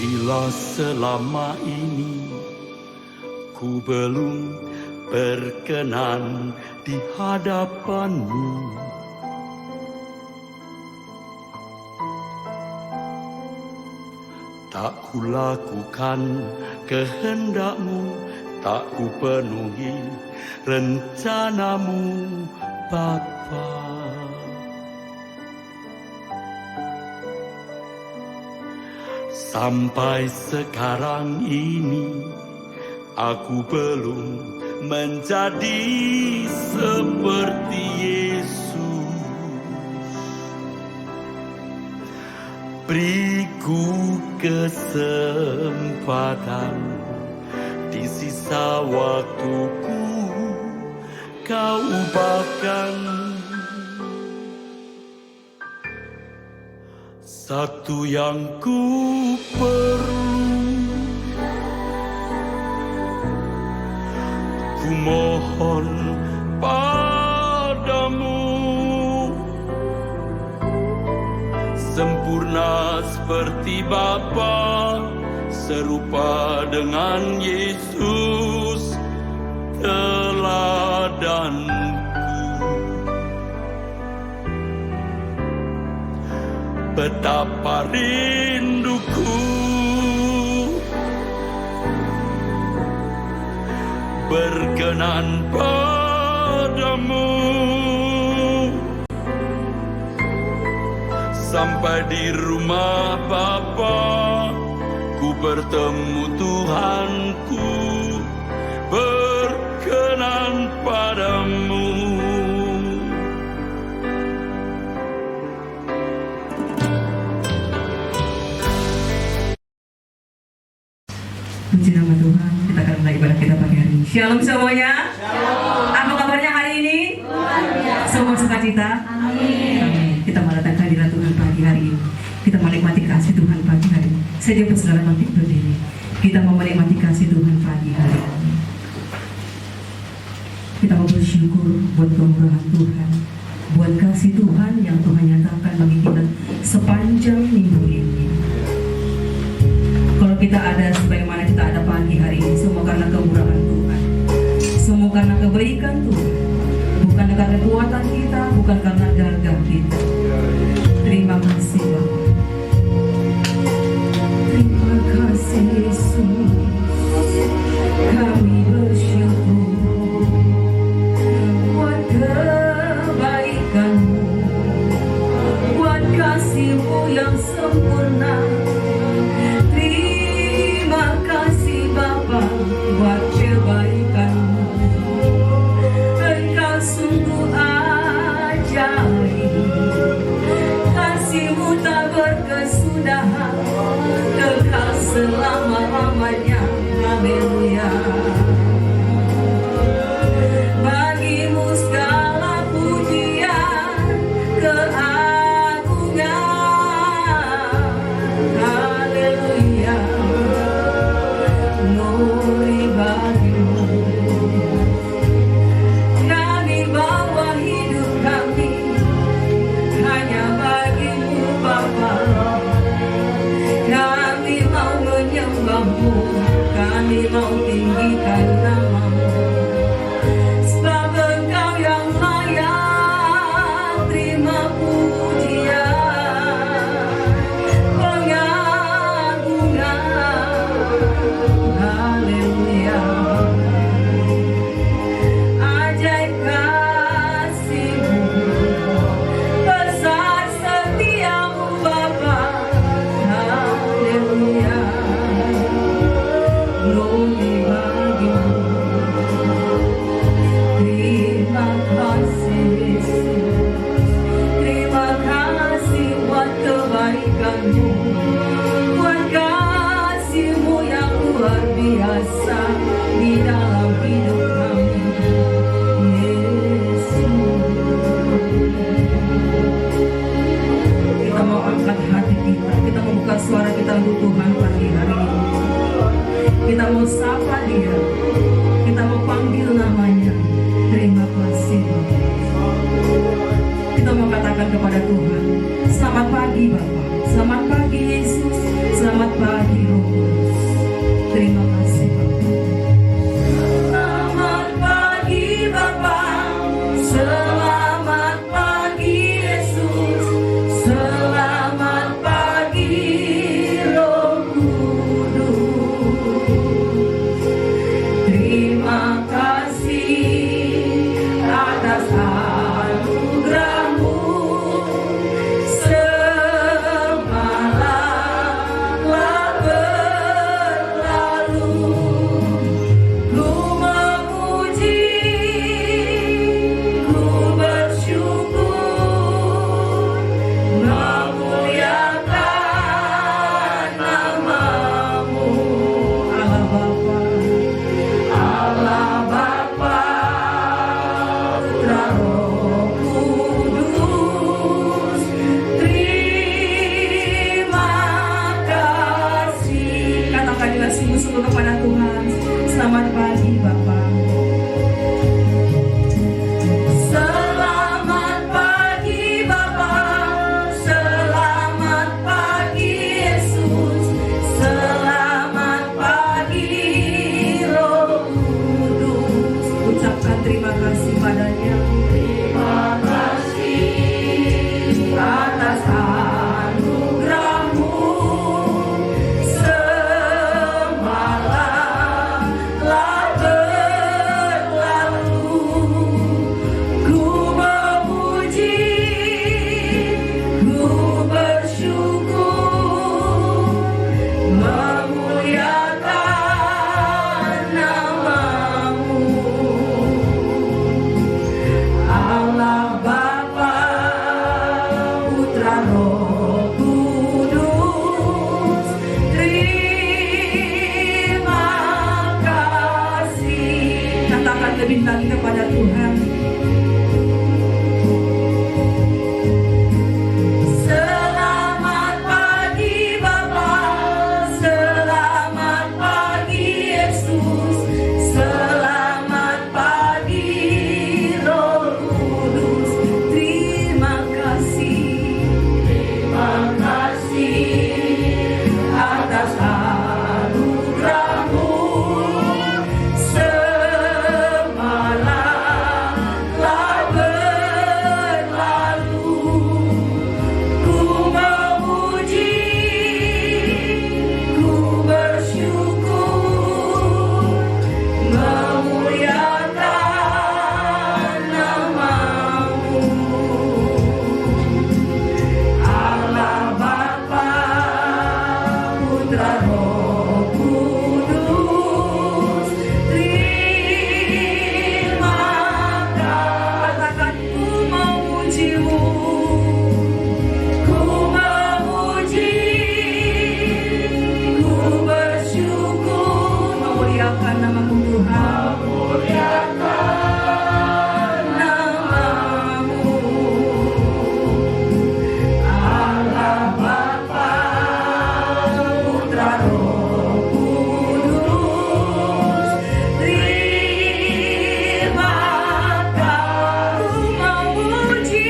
Bila selama ini ku belum berkenan di hadapanmu, tak kulakukan kehendakmu, tak ku penuhi rencanamu, Bapa. Sampai sekarang ini aku belum menjadi seperti Yesus. Beriku kesempatan di sisa waktuku, kau ubahkan satu yang ku perlu. Ku mohon padamu, sempurna seperti Bapa, serupa dengan Yesus teladanku. Betapa rinduku berkenan padamu, sampai di rumah Bapa ku bertemu Tuhanku, berkenan padamu. Puji nama Tuhan, kita akan mulai ibadah kita pagi hari ini. Shalom semuanya. Shalom. Apa kabarnya hari ini? Semua sukacita? Amin. Kita mendatangkan hadirat Tuhan pagi hari ini. Kita menikmati kasih Tuhan pagi hari ini. Saya jumpa saudara nanti berdiri. Kita mau menikmati kasih Tuhan pagi hari ini. Kita mau bersyukur buat kemurahan Tuhan, buat kasih Tuhan yang Tuhan nyatakan bagi kita sepanjang minggu ini. Kalau kita ada sebagaimana kita ada pagi hari ini, semua karena kemurahan Tuhan, semua karena kebaikan Tuhan, bukan karena kekuatan kita, bukan karena gagah kita. Terima kasih Bapak. Terima kasih Yesus. Kami bersyukur buat kebaikan-Mu, buat kasih-Mu yang sempurna. Buat kebaikan-Mu, Engkau sungguh ajaib. Kasih-Mu tak berkesudahan, kekal selama-lamanya. Haleluya. Bagi-Mu segala pujian, keagungan. Haleluya. Glory bagi-Mu. Kami bawa hidup kami hanya bagi-Mu Bapa. Kami mau menyembah-Mu, kami mau tinggi Roh Kudus, terima kasih. Katakan lebih lagi kepada Tuhan. Selamat pagi Bapa, selamat pagi Yesus, selamat pagi Roh Kudus. Terima kasih atas anugerah-Mu. Semalam telah berlalu, ku memuji, ku bersyukur, memuliakan nama-Mu. Allah Bapa, Putra, Roh Kudus, terima kasih. Katakan ku memuji-Mu, ku memuji, ku bersyukur, memuliakan nama-Mu Tuhan, memuliakan nama-Mu. Allah Bapa, Putra, Roh Kudus, terima kasih. Ku memuji,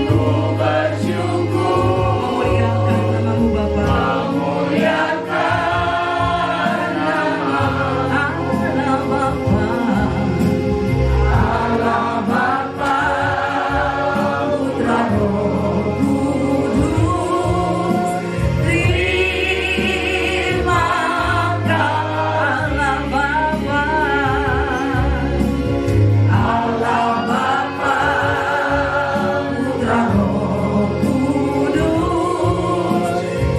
ku bersyukur, memuliakan nama-Mu Bapa, memuliakan nama Allah Bapa. Allah Bapa, Putra, Roh Kudus, terima kasih. Allah Bapa, Allah Bapa, Putra, Roh Kudus,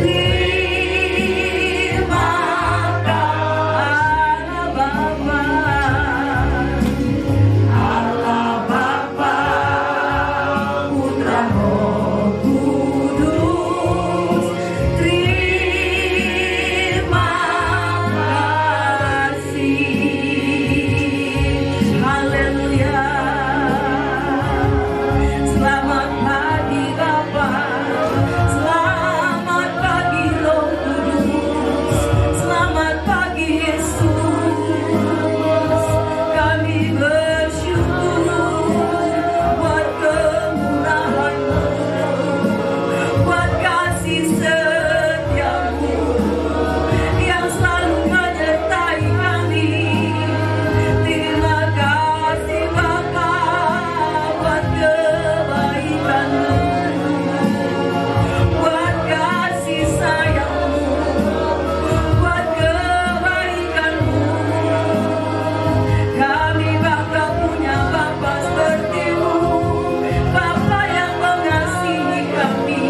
terima kasih. Allah Bapa, Putra, Roh Kudus, terima kasih. Haleluya. Selamat pagi Bapa, selamat pagi Roh Kudus, selamat pagi Yesus. Kami bersyukur buat kemurahan-Mu, buat kasih setia-Mu yang selalu menyertai kami. Terima kasih Bapa buat kebaikan-Mu, buat kasih sayang-Mu, buat kebaikan-Mu. Kami bangga punya Bapa seperti-Mu, Bapa yang mengasihi kami.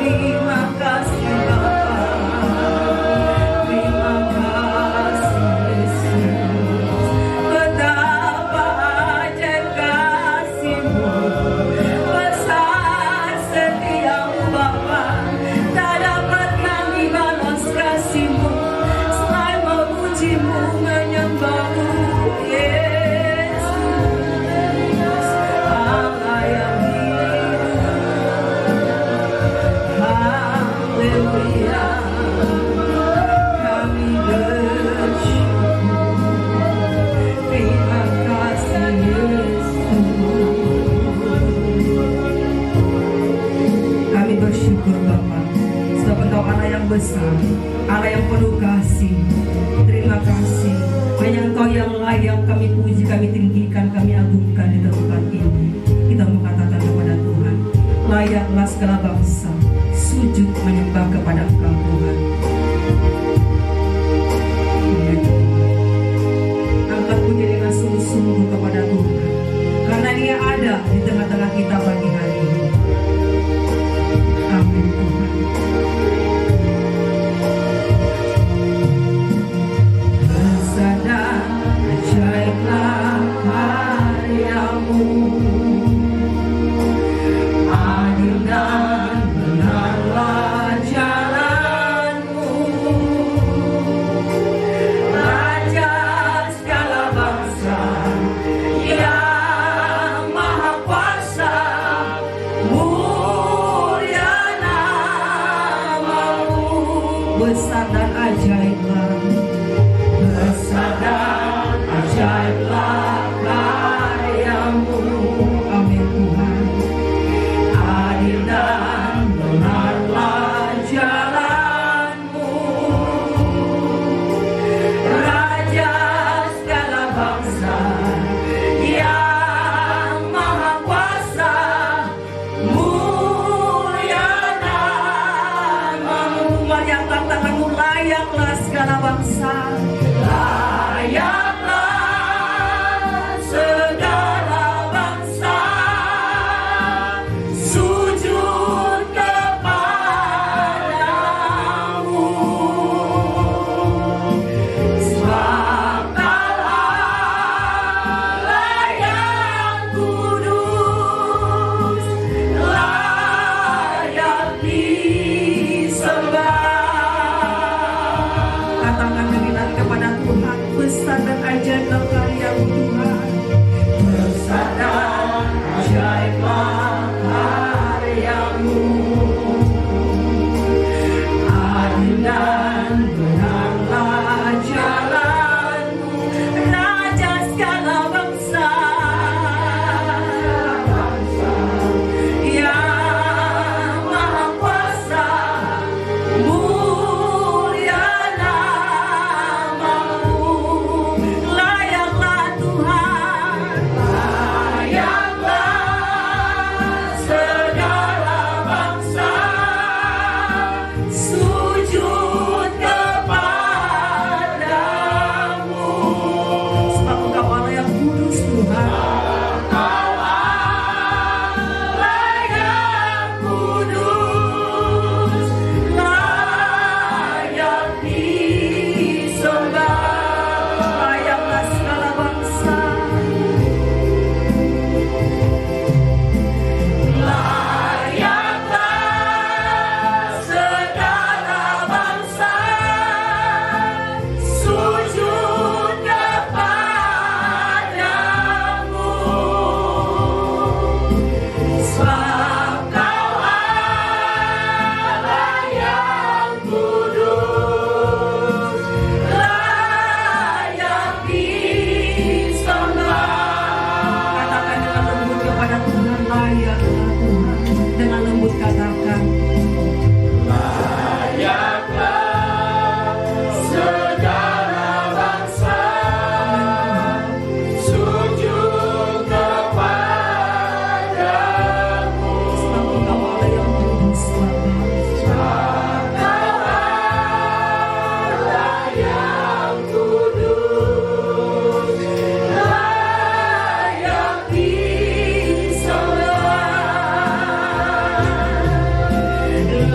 Terima kasih Bapa, terima kasih Yesus. Betapa ajaib kasih-Mu, besar setia-Mu Bapa. Tak dapat kami balas kasih-Mu selain memuji-Mu, menyembah-Mu Yesus. Allah yang hidup, haleluya. Kami bersyukur, terima kasih Yesus. Kami bersyukur Bapa, sebab Engkau Allah yang besar, Allah yang penuh kasih. Terima kasih, hanya Engkau yang layak kami puji, kami tinggikan, kami agungkan di tempat ini. Kita mengatakan kepada Tuhan, layaklah segala bangsa sujud menyembah kepada Engkau Tuhan. Angkat puji dengan sungguh-sungguh kepada Tuhan, karena Dia ada di tengah-tengah kita pagi hari ini. Amin Tuhan. Besar dan ajaiblah karyamu. Adil dan benarlah jalanmu, Raja segala bangsa yang maha kuasa, mulia namamu. Besar dan ajaiblah, besar dan ajaiblah karyamu. Amin Tuhan. Adil dan benarlah jalanmu, Raja segala bangsa yang maha kuasa, mulia namamu. Mari angkat tanganmu, layaklah segala bangsa, layaklah segala bangsa sujud kepadamu, sebab Kau Allah yang kudus, layak disembah. Katakan lagi kepada Tuhan, besar dan ajaiblah karyamu Tuhan, besar dan ajaiblah karyamu. Adil dan benarlah jalanmu, Raja segala bangsa yang maha kuasa, mulia namamu. Layaklah Tuhan, layaklah segala bangsa sujud kepadamu, sebab Engkau Allah yang kudus Tuhan. Engkau Allah yang kudus, layak disembah. Layaklah segala bangsa, layaklah segala bangsa sujud kepadamu, sebab Kau Allah yang kudus, layak disembah. Katakan dengan lembut kepada Tuhan, layaklah Tuhan. Dengan lembut katakan, layaklah segala bangsa sujud kepadamu, sebab Engkau Allah yang kudus, sebab Kau Allah yang kudus, layak disembah.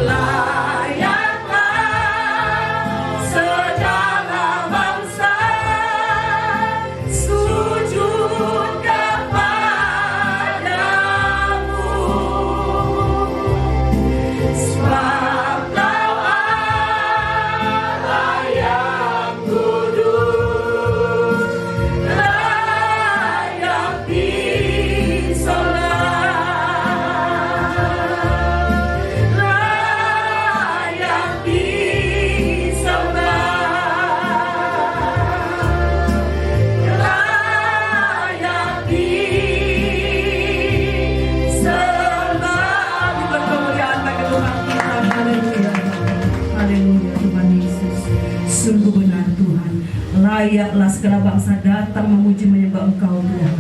Layaklah segala bangsa sujud kepadamu, sebab Kau Allah yang kudus, layak disembah. Layak disembah, layak disembah. Diberi kemuliaan bagi Tuhan kita. Haleluya, haleluya Tuhan Yesus. Sungguh benar Tuhan, layaklah segala bangsa datang memuji menyembah Engkau Tuhan.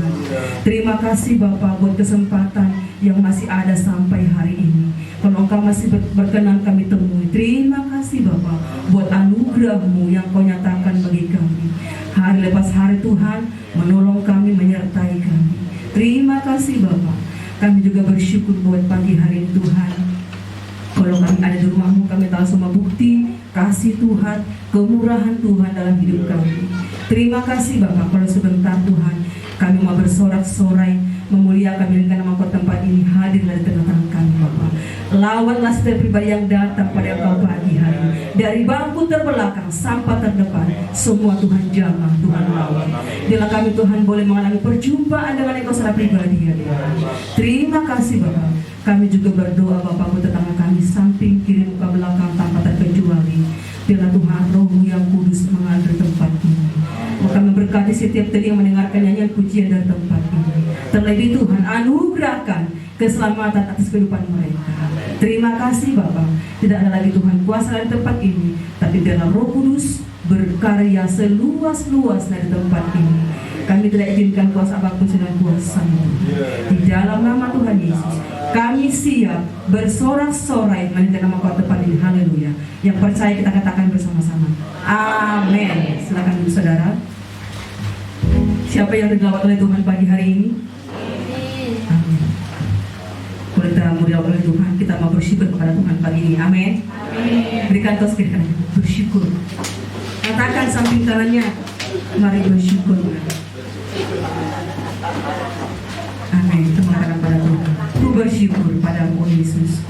Terima kasih Bapa buat kesempatan yang masih ada sampai hari ini. Kalau Engkau masih berkenan kami temui, terima kasih Bapa buat anugerah-Mu yang Kau nyatakan bagi kami. Hari lepas hari Tuhan menolong kami, menyertai kami. Terima kasih Bapa. Kami juga bersyukur buat pagi hari ini Tuhan. Kalau kami ada di rumah-Mu, kami tahu semua bukti kasih Tuhan, kemurahan Tuhan dalam hidup kami. Terima kasih Bapak, kalau sebentar Tuhan Kami mau bersorak-sorai, memuliakan milikkan nama Kau tempat ini, hadir dari tengah-tengah kami Bapa. Lawatlah setiap pribadi yang datang pada Engkau pagi hari ini. Dari bangku terbelakang sampai terdepan, semua Tuhan jamah, Tuhan lawat. Bila kami Tuhan boleh mengalami perjumpaan dengan Engkau secara pribadi ya Tuhan. Terima kasih Bapa. Kami juga berdoa Bapakku tetangga kami samping kiri muka belakang tanpa terkecuali. Bila Tuhan Roh-Mu yang kudus mengalir tempat ini, maka memberkati setiap telinga mendengarkan nyanyian pujian dari tempat ini. Terlebih Tuhan anugerahkan keselamatan atas kehidupan mereka. Terima kasih Bapa. Tidak ada lagi Tuhan kuasa dari tempat ini, tapi biarlah Roh Kudus berkarya seluas-luas dari tempat ini. Kami tidak izinkan kuasa apapun selain kuasa-Mu. Di dalam nama Tuhan Yesus, kami siap bersorak-sorai mendengar nama Kau tempat ini. Haleluya. Yang percaya kita katakan bersama-sama. Amin. Silakan saudara. Siapa yang digelawat oleh Tuhan pagi hari ini? Amin. Boleh kita muliakan oleh Tuhan. Kita mau bersyukur kepada Tuhan pagi ini. Amin. Berikan tos kiri kanan. Bersyukur. Katakan samping kanannya. Mari bersyukur. Amin. Kita mengatakan pada Tuhan. Ku bersyukur padamu Yesus.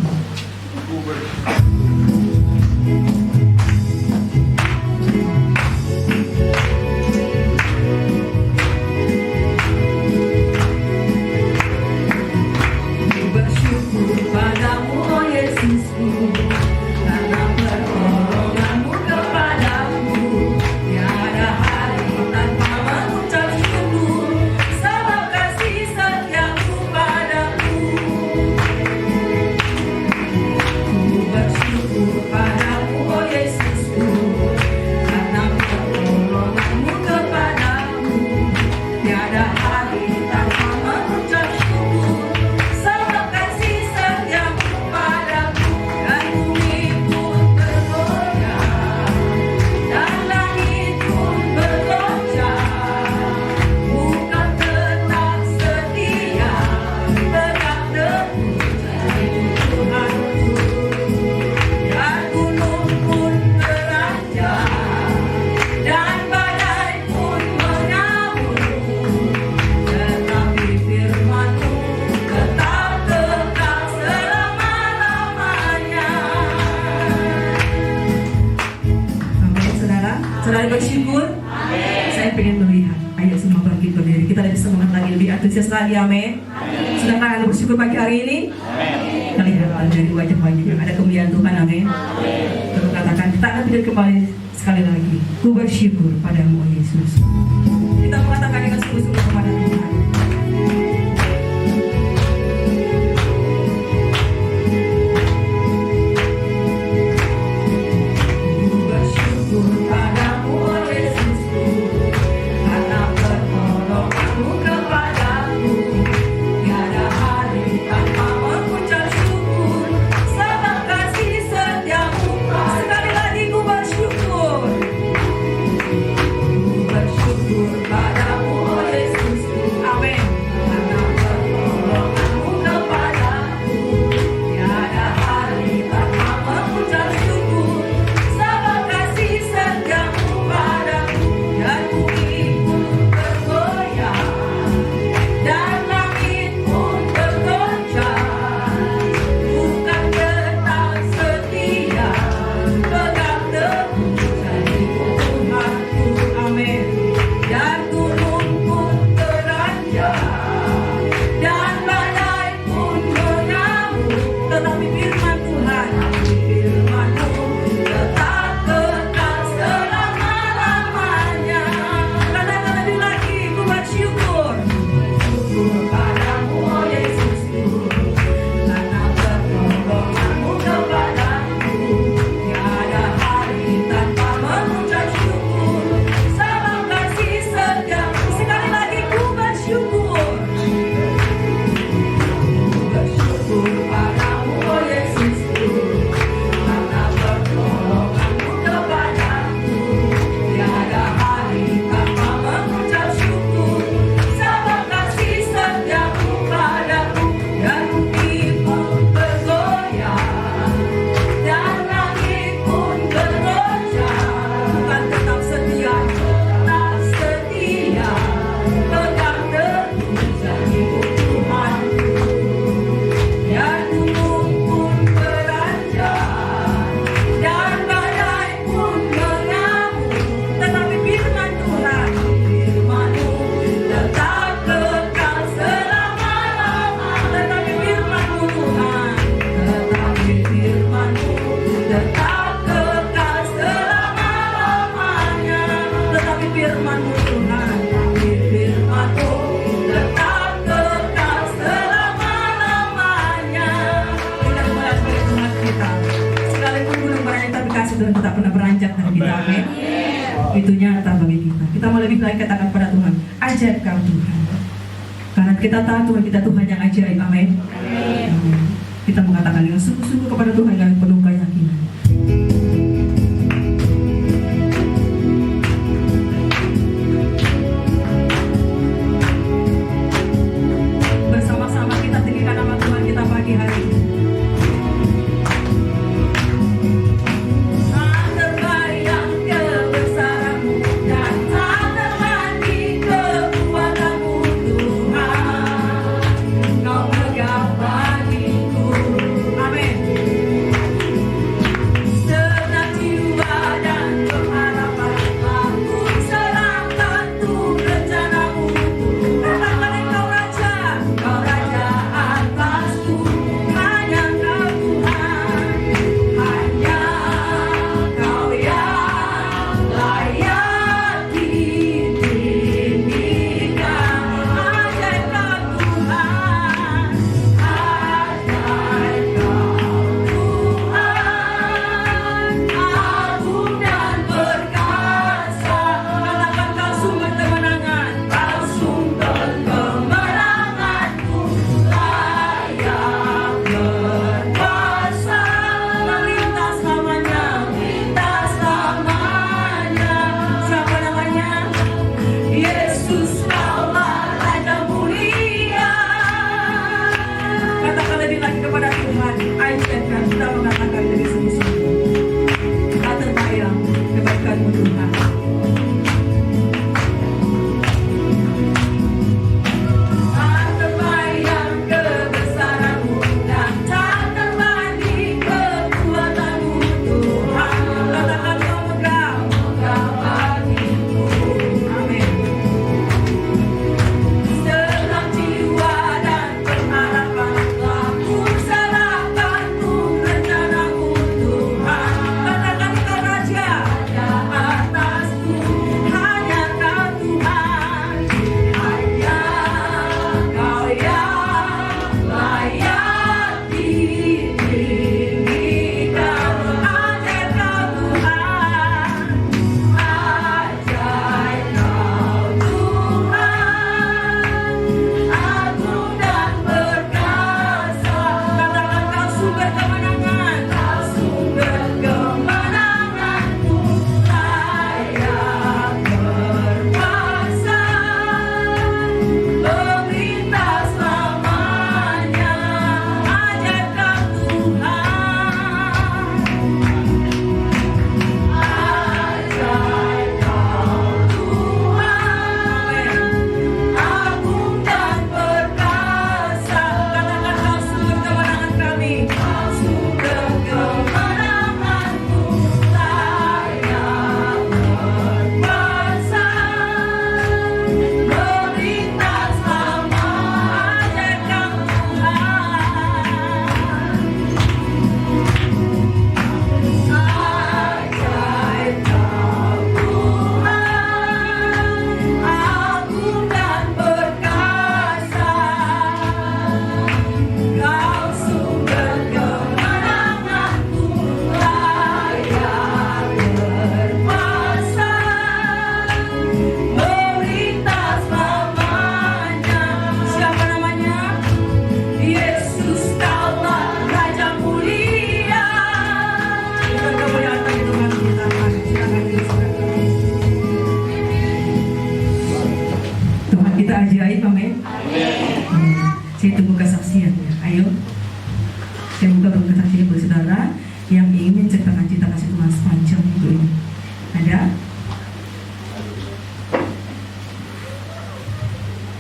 Saudara bersyukur? Saya ingin melihat. Ayo semua bangkit berdiri. Kita lebih semangat lagi, lebih antusias lagi. Amin. Sedangkan Anda bersyukur pagi hari ini? Kita lihat dari wajah-wajah yang ada kemuliaan Tuhan. Amin. Terus katakan, kita akan tidur kembali sekali lagi. Ku bersyukur padamu Yesus. Kita mengatakan dengan sungguh-sungguh kepada Tuhan. Amin. Karena kita tahu Tuhan kita Tuhan yang ajaib, amin. Kita mengatakan dengan sungguh-sungguh kepada Tuhan dengan penuh keyakinan. Bersama-sama kita tinggikan nama Tuhan kita pagi hari ini. Saya tunggu kesaksiannya. Ayo, saya buka buku kesaksian buat saudara yang ingin menceritakan cerita kasih Tuhan sepanjang hidup ini. Ada?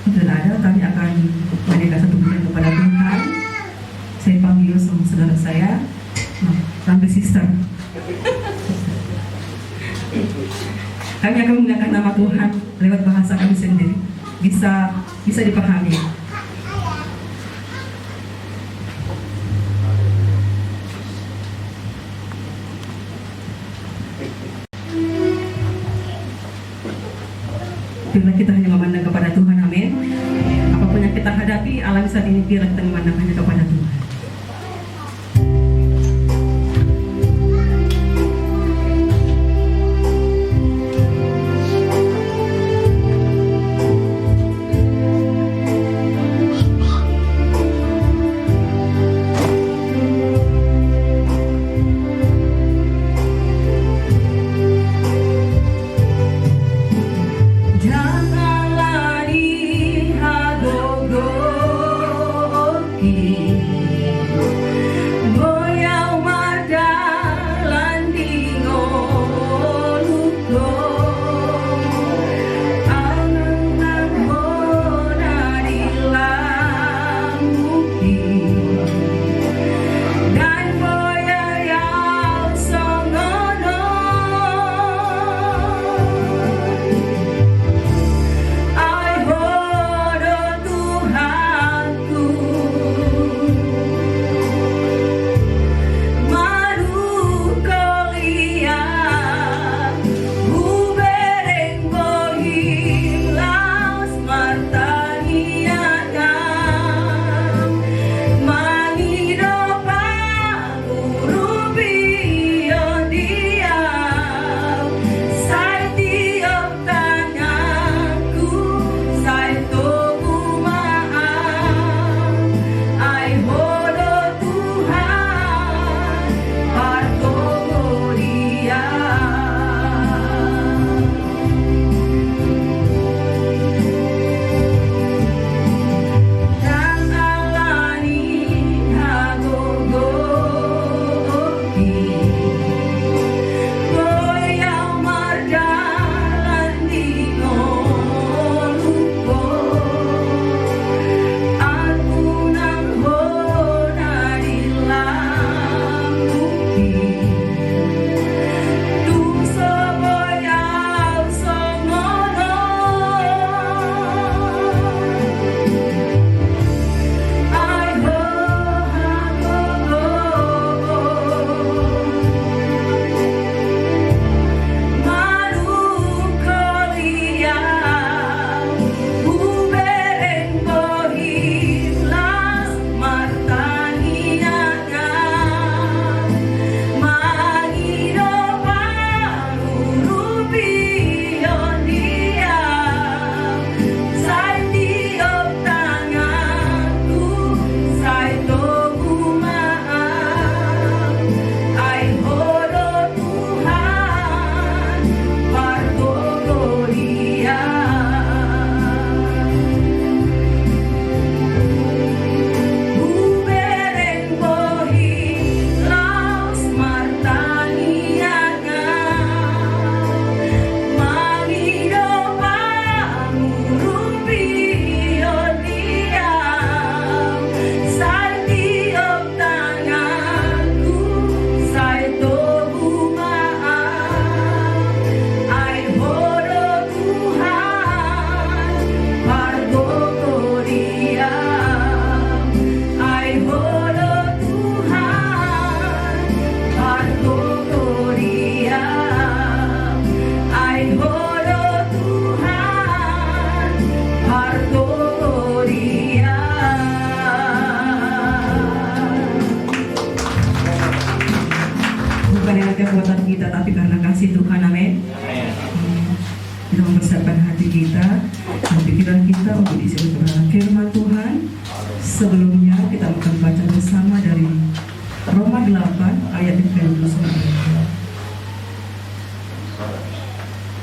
Tidak ada, kami akan memberikan satu bulan kepada Tuhan. Saya panggil sama saudara saya, sampai sister. Kami akan menggunakan nama Tuhan lewat bahasa kami sendiri. Bisa dipahami. Bila kita hanya memandang kepada Tuhan, amin. Apapun yang kita hadapi, alami saat ini, bila kita memandang hanya kepada Tuhan. Sebelumnya kita akan baca bersama dari Roma 8 ayat 39.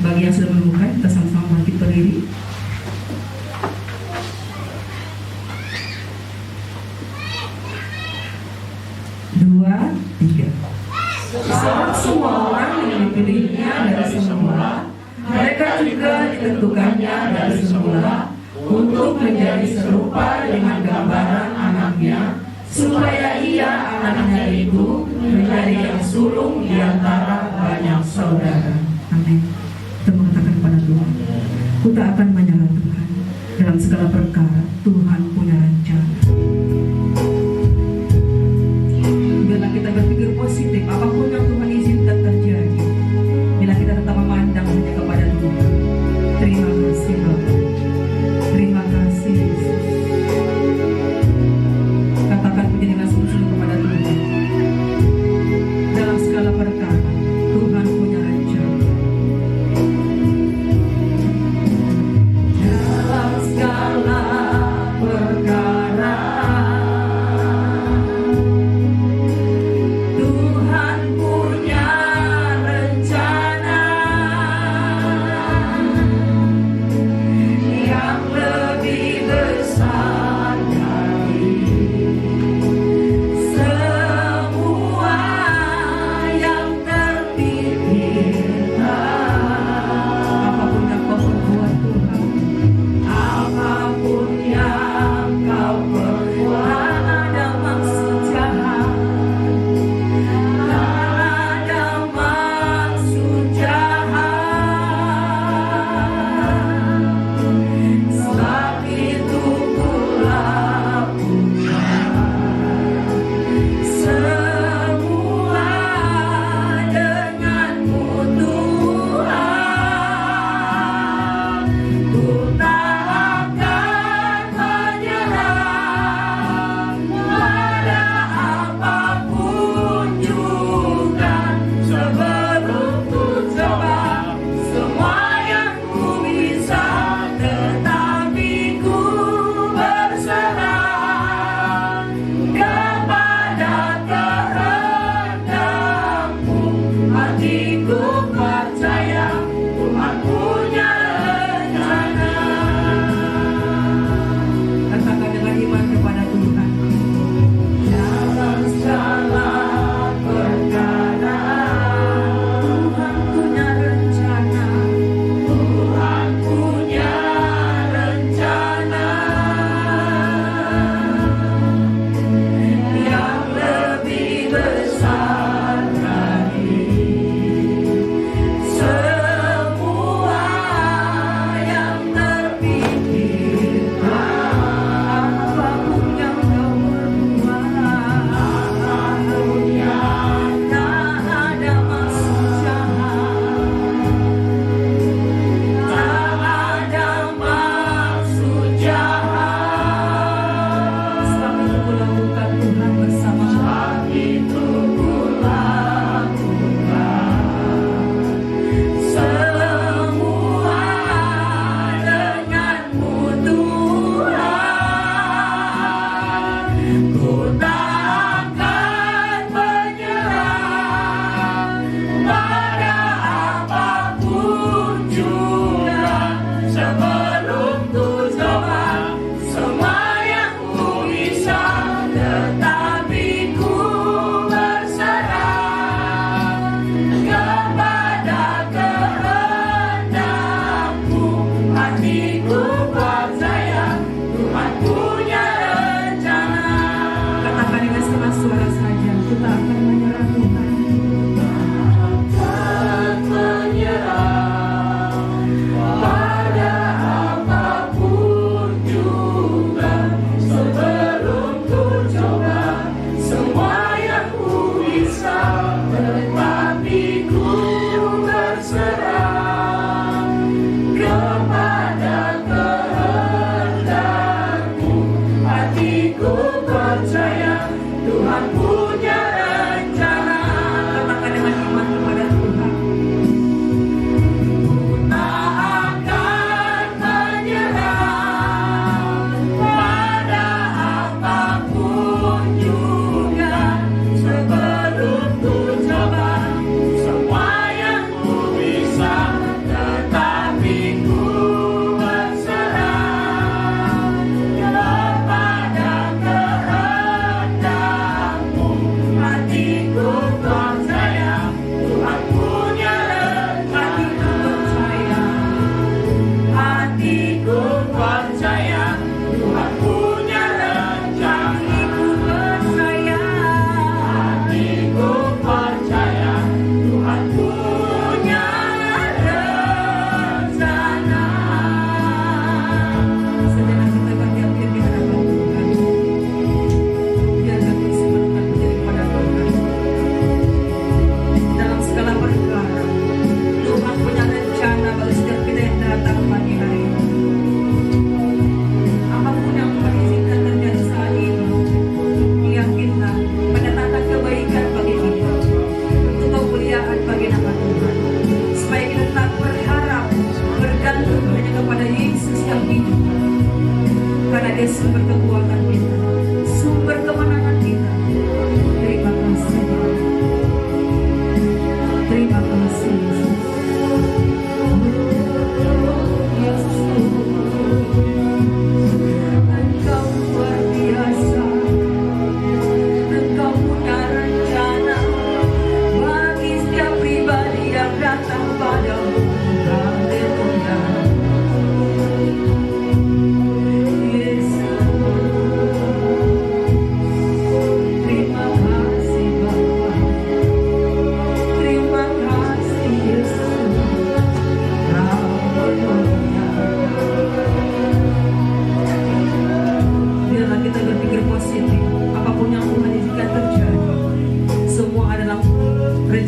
Bagi yang sudah menemukan, kita sama-sama bangkit berdiri. Dua, tiga. Sebab semua orang yang dipilihnya dari semula, mereka juga ditentukannya dari semula untuk menjadi serupa dengan gambaran anaknya, supaya ia anaknya itu menjadi yang sulung di antara banyak saudara. Amin. Kita mengatakan pada Tuhan, kita akan menyerah Tuhan. Dalam segala perkara Tuhan punya rencana. Bila kita berpikir positif, apapun yang Tuhan izinkan terjadi, bila kita tetap memandang hanya kepada Tuhan. Terima kasih Bapak. Terima kasih Yesus. Katakan puji dengan sungguh-sungguh kepada Tuhan. Dalam segala perkara Tuhan punya rencana. Dalam segala perkara Tuhan punya rencana yang lebih besar dari semua yang terpikirkan. Apapun yang kau perbuat Tuhan, apapun yang kau perbuat, ada maksud jahat, ada maksud jahat. Sebab itu kulakukan semua denganmu Tuhan. Ku tak akan menyerah pada apapun juga, sebelum ku coba semua yang ku bisa, tetapi ku berserah kepada kehendakmu. Hatiku percaya Tuhan punya rencana. Katakan dengan iman kepada Tuhan. Dalam segala perkara Tuhan punya rencana. Tuhan punya rencana yang lebih besar dari semua yang terpikirkan. Apapun yang kau perbuat, apapun yang tak ada maksud jahat, tak ada maksud jahat. Sebab itu kulakukan Tuhan bersama. Sebab itu kulakukan semua denganmu Tuhan. Ku tak akan menyerah pada apapun juga, sebelum ku coba semua yang ku bisa, tetapi ku berserah kepada kehendakmu. Hatiku percaya Tuhan punya rencana. Katakan dengan setengah suara saja, ku tak akan menyerah Tuhan. Tak menyerah pada apapun juga, sebelum ku coba semua yang ku bisa, tetapi ku berserah kepada kehendakmu. Hatiku percaya Tuhan punya rencana. Katakan dengan iman kepada Tuhan. Ku tak akan menyerah pada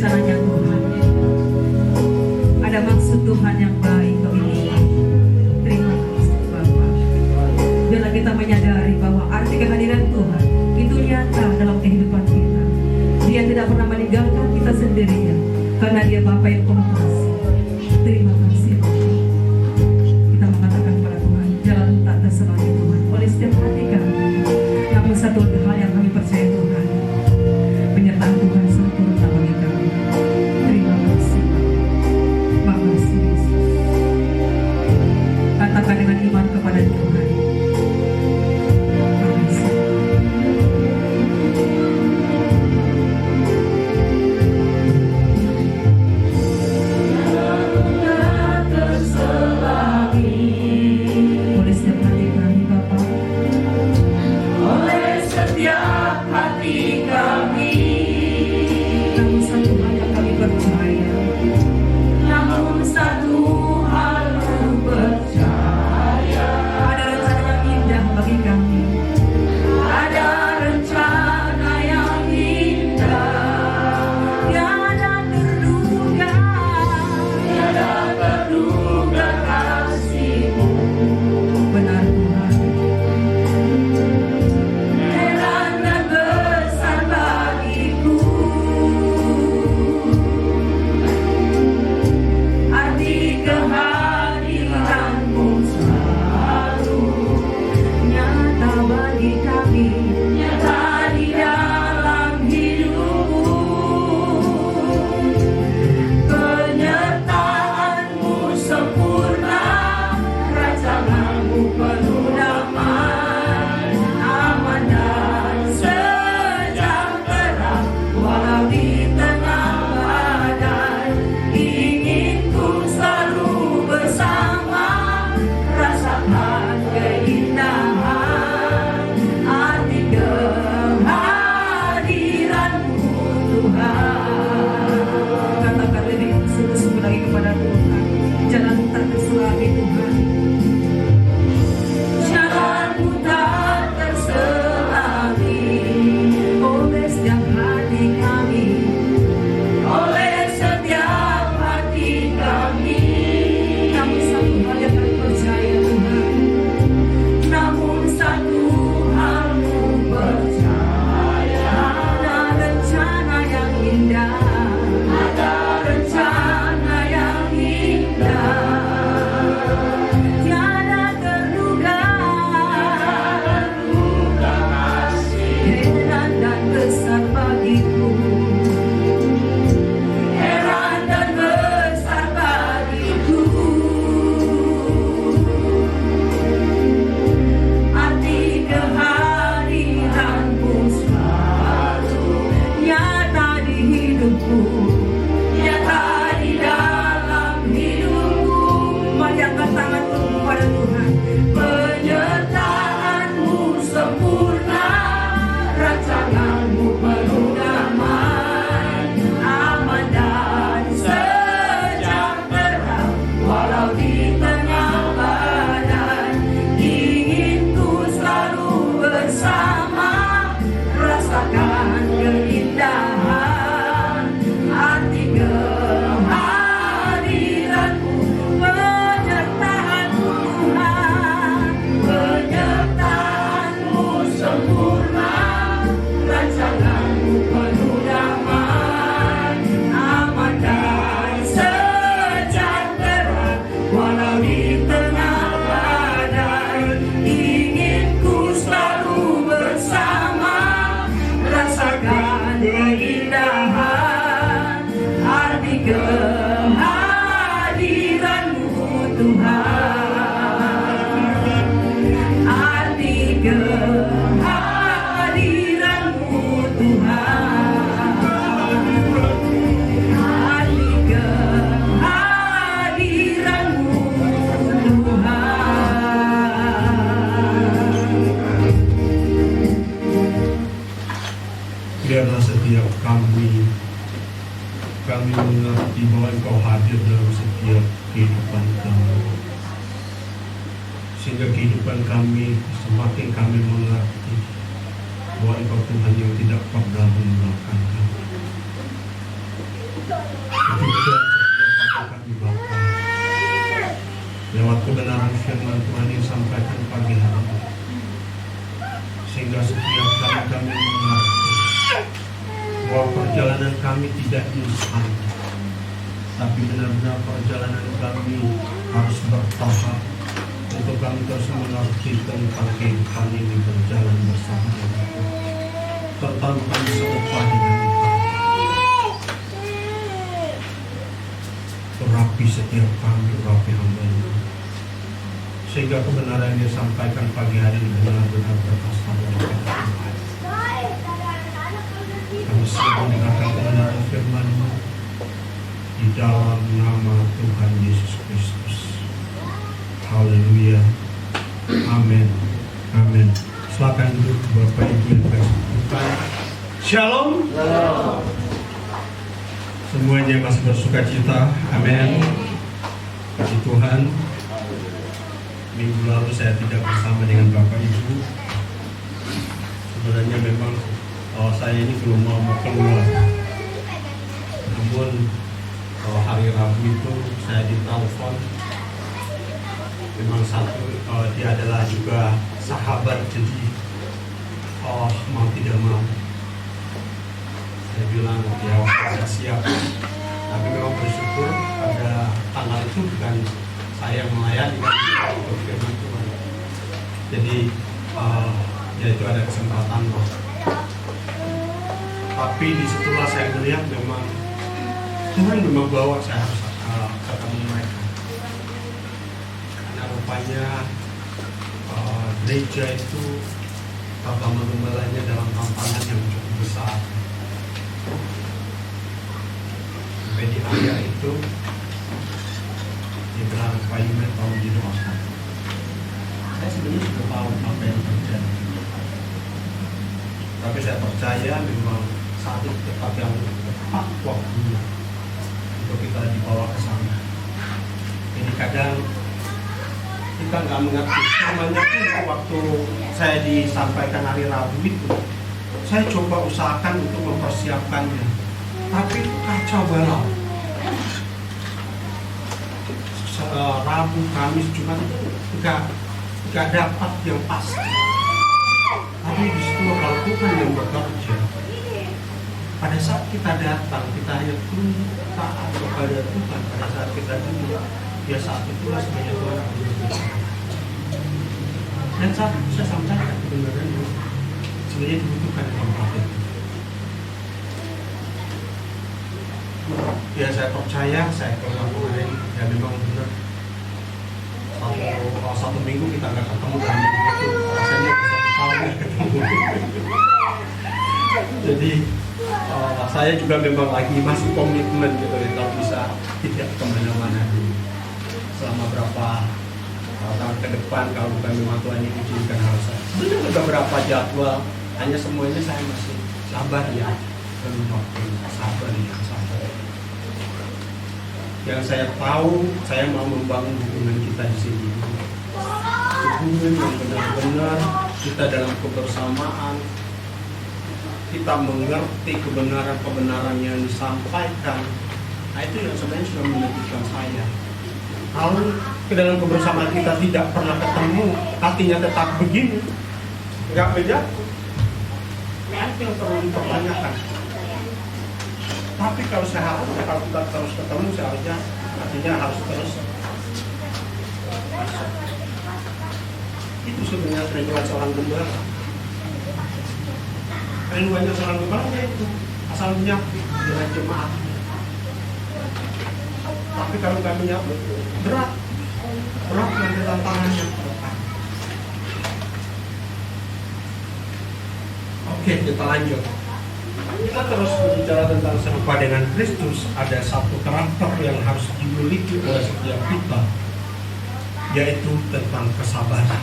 rencananya Tuhan. Ada maksud Tuhan yang baik bagi kita. Terima kasih Bapa. Biarlah kita menyadari bahwa arti kehadiran Tuhan itu nyata dalam kehidupan kita. Dia tidak pernah meninggalkan kita sendirian, karena Dia Bapa yang penuh kasih. Terima kasih Bapa. Kita mengatakan kepada Tuhan, jalan tak terselami Tuhan oleh setiap hati kami. Namun satu hal yang kami percaya Tuhan, penyertaan Tuhan sempurna bagi kami. Terima kasih. Makasih Yesus. Katakan dengan iman kepada Tuhan. Makasih. Oleh setiap hati kami Bapa, Oleh setiap hati kami, namun satu hal yang kami percaya, namun satu hal ku percaya, ada rencana yang indah bagi kami. ada rencana yang indah, Tiada terduga, tiada terduga kasih-Mu. benar Tuhan. Heran dan besar bagiku arti kehadiran-Mu selalu Nyata bagi kami, nyata di dalam hidupku. Penyertaan-Mu sempurna, rancangan-Mu penuh damai, aman dan sejahtera walau di tengah badai. Ingin ku selalu bersama, rasakan keindahan arti kehadiran-Mu Tuhan. katakan lebih sungguh-sungguh lagi kepada Tuhan. Jalan tak terselami Tuhan. Jalan-Mu tak terselami, Oleh setiap hati kami, oleh setiap hati kami, namun satu hal yang kami percaya Tuhan, namun satu hal ku percaya, ada rencana yang indah. ada rencana yang indah, Tiada terduga, terduga kasih, heran dan besar bagiku. heran dan besar bagiku. Arti kehadiran-Mu selalu Nyata di hidupku, nyata di dalam hidupku. mari angkat tanganku kepada Tuhan. Penyertaan-Mu sempurna, rancangan-Mu penuh damai, aman dan sejahtera walau di tengah badai. Ingin ku selalu bersama, rasakan keindahan arti kehadiran-Mu. Penyertaan-Mu Tuhan, Penyertaan-Mu sempurna, rancangan-Mu penuh damai, aman dan sejahtera walau di tengah badai. Ingin ku selalu bersama, rasakan keindahan arti kehadiran-Mu Tuhan. Arti kehadiran-Mu Tuhan. Arti kehadiran-Mu Tuhan. Biarlah setiap kami mengerti bahwa Engkau hadir dalam setiap kehidupan kami, sehingga kehidupan kami semakin kami mengerti bahwa Engkau Tuhan yang tidak pernah meninggalkan kami. Ketika setiap waktu kami Bapa, lewat kebenaran firman Tuhan yang disampaikan pagi hari ini, sehingga setiap kali kami mengerti bahwa perjalanan kami tidak instan, tapi benar-benar perjalanan kami harus bertahap untuk kami terus mengerti tentang kehidupan ini berjalan bersama dengan Tuhan, serta kami serupa dengan Tuhan. Urapi setiap kami, urapi hamba ini, sehingga kebenaran yang disampaikan pagi hari ini benar-benar berkesan dalam hidup kami. Kami siap mendengarkan kebenaran firman-Mu di dalam nama Tuhan Yesus Kristus. Haleluya. Amin. Amin. Silakan duduk Bapak Ibu yang kasih Tuhan. Shalom. Semuanya masih bersuka cita. Amin. Puji Tuhan. Minggu lalu saya tidak bersama dengan Bapak Ibu. Sebenarnya memang saya ini belum mau keluar. Namun hari Rabu itu saya ditelepon. Memang dia adalah juga sahabat, jadi mau tidak mau saya bilang ya saya siap. Tapi memang bersyukur pada tanggal itu bukan saya melayani untuk firman Tuhan. Jadi ya itu ada kesempatan loh. Tapi disitulah saya melihat memang Tuhan memang bawa saya harus ketemu mereka. Karena rupanya gereja itu tata mengembalanya dalam tantangan yang cukup besar. Sampai di akhir itu di belakang payungnya tahun didoakan. Saya sebenarnya sudah tahu apa yang terjadi. Tapi saya percaya memang saat itu tepat yang tepat waktunya untuk kita dibawa ke sana. Jadi kadang kita nggak mengerti. Namanya pun waktu saya disampaikan hari Rabu itu, saya coba usahakan untuk mempersiapkannya. Tapi kacau balau. Rabu, Kamis, Jumat itu nggak dapat yang pasti. Tapi di situ kalau Tuhan yang bekerja, pada saat kita datang, kita hanya tunduk taat kepada Tuhan. Pada saat kita tunduk, ya saat itulah sebenarnya Tuhan akan bekerja. Dan saat itu saya sampaikan kebenaran sebenarnya dibutuhkan tempat itu. Ya saya percaya, saya keluar kemarin, ya memang benar. Satu minggu kita nggak ketemu dalam minggu itu, rasanya satu tahun nggak ketemu. Jadi saya juga memang lagi masih komitmen gitu ya, kalau bisa tidak kemana-mana dulu. Selama berapa tahun ke depan, kalau bukan memang Tuhan yang izinkan harus saya. Sebenarnya beberapa jadwal, hanya semuanya saya masih sabar ya, belum waktu sabar ya, sabar. Yang saya tahu, saya mau membangun hubungan kita di sini. Hubungan yang benar-benar kita dalam kebersamaan, kita mengerti kebenaran-kebenaran yang disampaikan. Nah itu yang sebenarnya sudah menentukan saya. Kalau ke dalam kebersamaan kita tidak pernah ketemu, hatinya tetap begini, nggak beda. Nah itu yang perlu dipertanyakan. Tapi kalau kita terus ketemu, seharusnya artinya harus terus. Itu sebenarnya kerinduan seorang gembala. Kerinduannya seorang gembala itu asal menyatu dengan jemaat. Tapi kalau nggak menyatu, berat nanti tantangannya. Oke, kita lanjut. Kita terus berbicara tentang serupa dengan Kristus. Ada satu karakter yang harus dimiliki oleh setiap kita, yaitu tentang kesabaran.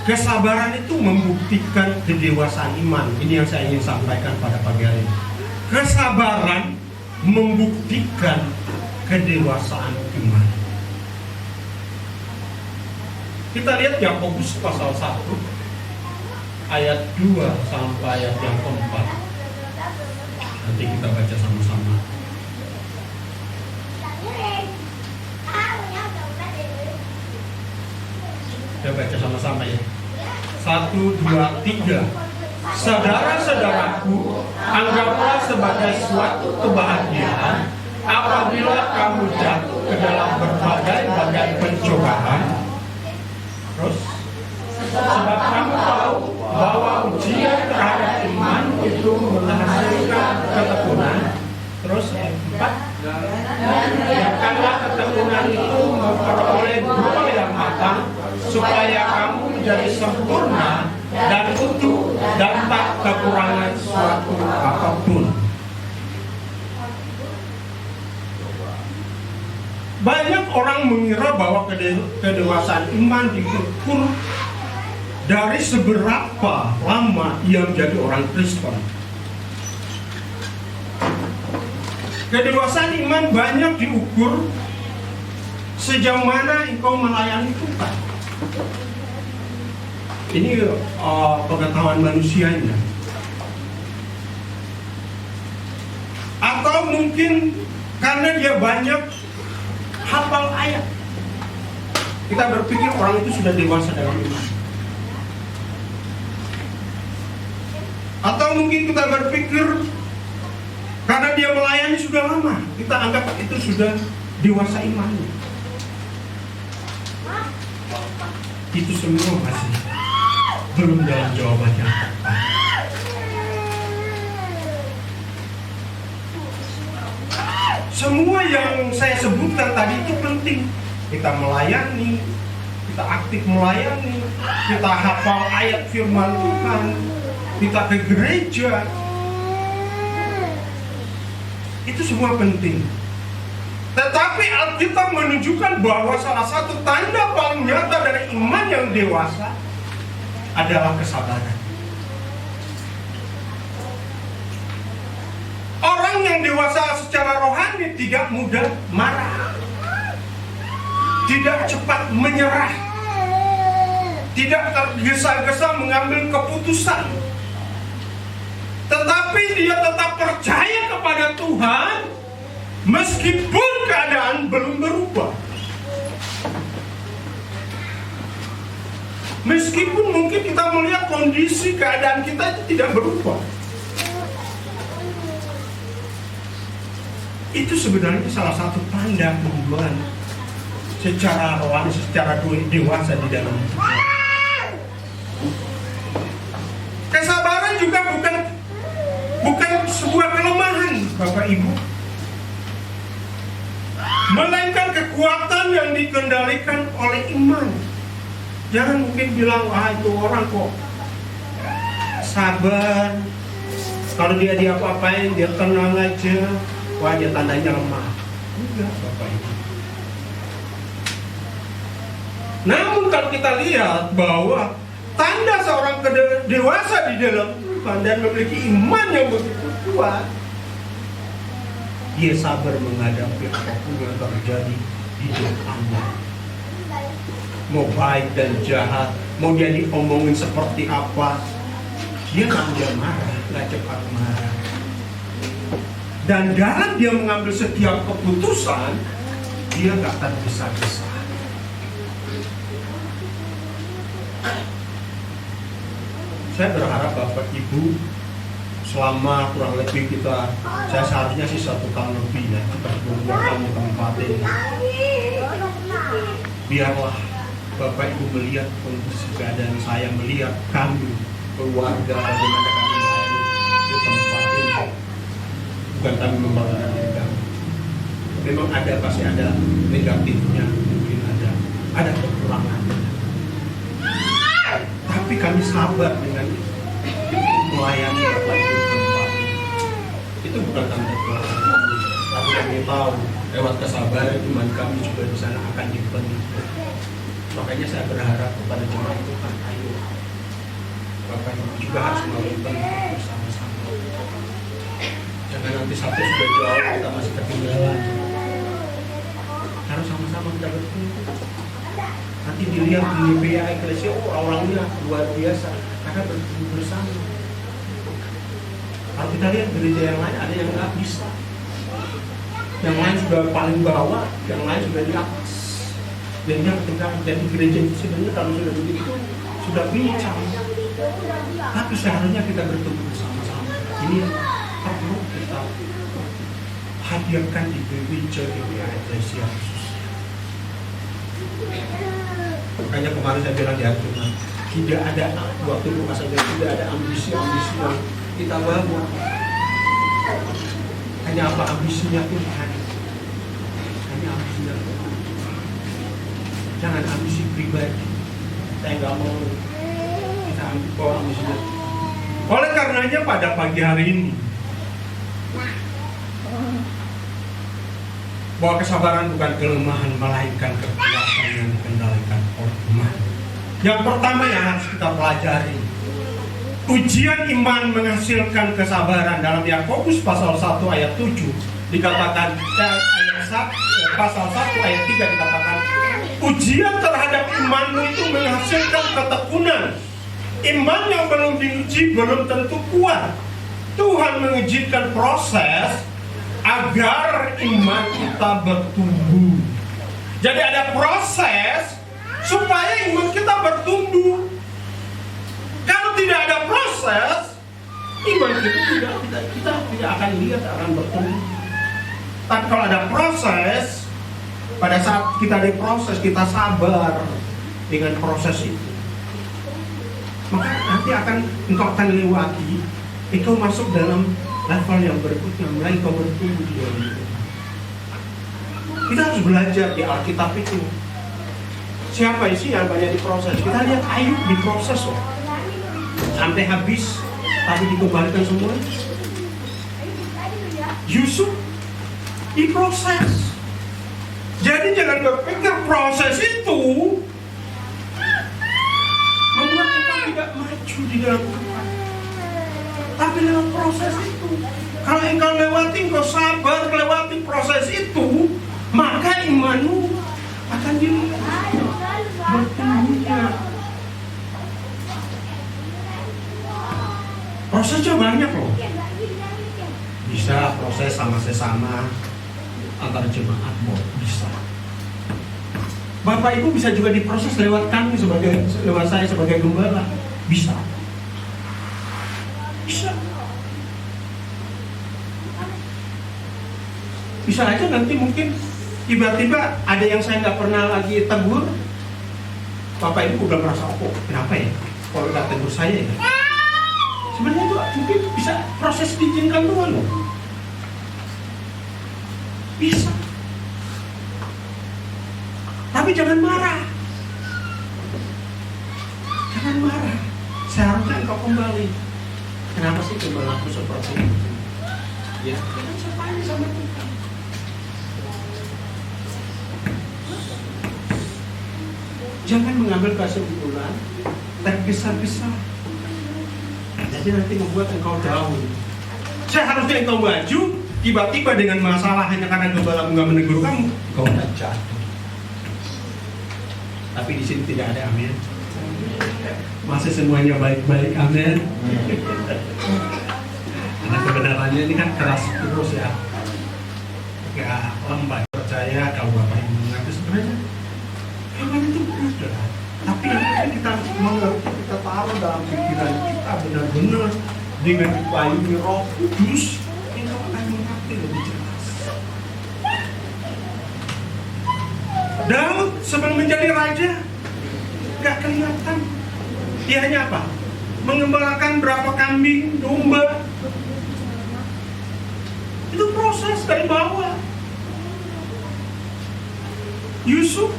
Kesabaran itu membuktikan kedewasaan iman. Ini yang saya ingin sampaikan pada pagi hari ini. Kesabaran membuktikan kedewasaan iman. Kita lihat Yakobus pasal 1 ayat 2 sampai ayat yang keempat. Nanti kita baca sama-sama. Kita baca sama-sama ya. 1, 2, 3. Saudara-saudaraku, anggaplah sebagai suatu kebahagiaan apabila kamu jatuh ke dalam berbagai-bagai pencobaan. Terus, sebab kamu tahu bahwa ujian terhadap iman itu menghasilkan ketekunan. Terus yang 4, biarkanlah ketekunan itu memperoleh buah yang matang, supaya kamu menjadi sempurna dan utuh dan tak kekurangan suatu apapun. Banyak orang mengira bahwa kedewasaan iman diukur dari seberapa lama ia menjadi orang Kristen. Kedewasaan iman banyak diukur sejauh mana engkau melayani Tuhan. Ini pengetahuan manusianya. Atau mungkin karena dia banyak hafal ayat. Kita berpikir orang itu sudah dewasa dalam iman. Atau mungkin kita berpikir karena dia melayani sudah lama, kita anggap itu sudah dewasa imannya. Itu semua masih belum dalam jawabannya. Semua yang saya sebutkan tadi itu penting. Kita melayani, kita aktif melayani, kita hafal ayat firman Tuhan, kita ke gereja. Itu semua penting. Tetapi Alkitab menunjukkan bahwa salah satu tanda paling nyata dari iman yang dewasa adalah kesabaran. Orang yang dewasa secara rohani tidak mudah marah, tidak cepat menyerah, tidak tergesa-gesa mengambil keputusan, tetapi dia tetap percaya kepada Tuhan meskipun keadaan belum berubah. Meskipun mungkin kita melihat kondisi keadaan kita itu tidak berubah. Itu sebenarnya salah satu tanda iman secara rohani, secara dewasa di dalam Tuhan. Kesabaran juga bukan sebuah kelemahan, Bapak Ibu, melainkan kekuatan yang dikendalikan oleh iman. Jangan mungkin bilang, itu orang kok sabar, kalau dia diapa-apain dia tenang aja, wah dia tandanya lemah. Enggak, Bapak Ibu. Namun kalau kita lihat bahwa tanda seorang dewasa di dalam Tuhan dan memiliki iman yang begitu kuat, dia sabar menghadapi apapun yang terjadi di depannya. Mau baik dan jahat, mau dia diomongin seperti apa, dia nggak mudah marah, nggak cepat marah. Dan dalam dia mengambil setiap keputusan, dia nggak tergesa-gesa. Saya berharap Bapak Ibu selama kurang lebih saya seharusnya sih 1 tahun lebih ya, kita berbuat di tempat ini. Biarlah Bapak Ibu melihat kondisi keadaan saya, melihat kami keluarga bagaimana kami melayani di tempat ini. Bukan kami membanggakan diri kami. Memang pasti ada negatifnya, mungkin ada kekurangannya. Tapi kami sabar dengan melayani Bapak Ibu di tempat ini. Itu bukan tanda kekurangan kami, tapi kami tahu lewat kesabaran iman kami juga di sana akan dibentuk. Makanya saya berharap kepada jemaat Tuhan, ayo Bapak Ibu juga harus melakukan bersama-sama. Jangan nanti satu sudah jauh kita masih ketinggalan. Harus sama-sama kita berkumpul. Nanti dilihat di BA Eklesia, orangnya luar biasa karena berkumpul bersama. Kalau kita lihat gereja yang lain ada yang nggak bisa, yang lain sudah paling bawah, yang lain sudah di atas. Dan yang ketika jadi gereja itu sebenarnya kalau sudah begitu sudah bincang. Tapi seharusnya kita bertemu bersama-sama. Ini perlu kita hadirkan di gereja eklesia khusus. Makanya kemarin saya bilang di Arjuna, tidak ada waktu itu saja tidak ada ambisi-ambisi yang kita bawa. Hanya apa ambisinya Tuhan. Hanya ambisinya Tuhan. Jangan ambisi pribadi. Saya nggak mau kita bawa ambisinya. Oleh karenanya pada pagi hari ini, bahwa kesabaran bukan kelemahan, melainkan kekuatan yang dikendalikan oleh iman. Yang pertama yang harus kita pelajari, ujian iman menghasilkan kesabaran. Dalam Yakobus pasal 1 ayat 7 dikatakan, pasal 1 ayat 3 dikatakan, ujian terhadap imanmu itu menghasilkan ketekunan. Iman yang belum diuji belum tentu kuat. Tuhan mengizinkan proses agar iman kita bertumbuh. Jadi ada proses supaya iman kita bertumbuh. Kalau tidak ada proses, iman kita tidak akan lihat akan bertumbuh. Tapi kalau ada proses, pada saat kita diproses, kita sabar dengan proses itu, maka nanti engkau akan lewati, engkau masuk dalam level yang berikutnya, mulai kau bertumbuh di dalam Tuhan. Kita harus belajar di Alkitab itu. Siapa sih yang banyak diproses? Kita lihat Ayub diproses loh, sampai habis, tapi dikembalikan semua. Yusuf diproses. Jadi jangan berpikir proses itu membuat kita tidak maju di dalam Tuhan. Tapi dalam proses itu, kalau engkau lewati, engkau sabar melewati proses itu, maka imanmu akan dilihat bertumbuhnya. Prosesnya banyak loh. Bisa proses sama sesama antar jemaat, bisa. Bapak Ibu bisa juga diproses lewat kami lewat saya sebagai gembala, bisa. Bisa aja nanti mungkin tiba-tiba ada yang saya nggak pernah lagi tegur, Bapak Ibu udah merasa, oh kenapa ya kalau nggak tegur saya ya? Sebenarnya itu mungkin bisa proses diizinkan Tuhan loh. Bisa. Tapi jangan marah. Jangan marah. Seharusnya engkau kembali. Kenapa sih berlaku seperti itu? Ya, kita sapaan sama Tuhan. Jangan mengambil kesimpulan tergesa-gesa. Jadi nanti membuat engkau jauh. Seharusnya engkau maju, tiba-tiba dengan masalah hanya karena gembala nggak menegur kamu, engkau udah jatuh. Tapi di sini tidak ada amin. Masih semuanya baik-baik, amin. Karena kebenarannya ini kan keras terus ya. Gak lembat. Percaya kalau Bapak Ibu mengaku sebenarnya iman itu mudah. Tapi yang kita mengerti, kita taruh dalam pikiran kita benar-benar dengan dipayungi Roh Kudus, kita akan mengerti lebih jelas. Daud sebelum menjadi raja gak kelihatan. Dia hanya apa? Mengembalakan berapa kambing, domba. Itu proses dari bawah. Yusuf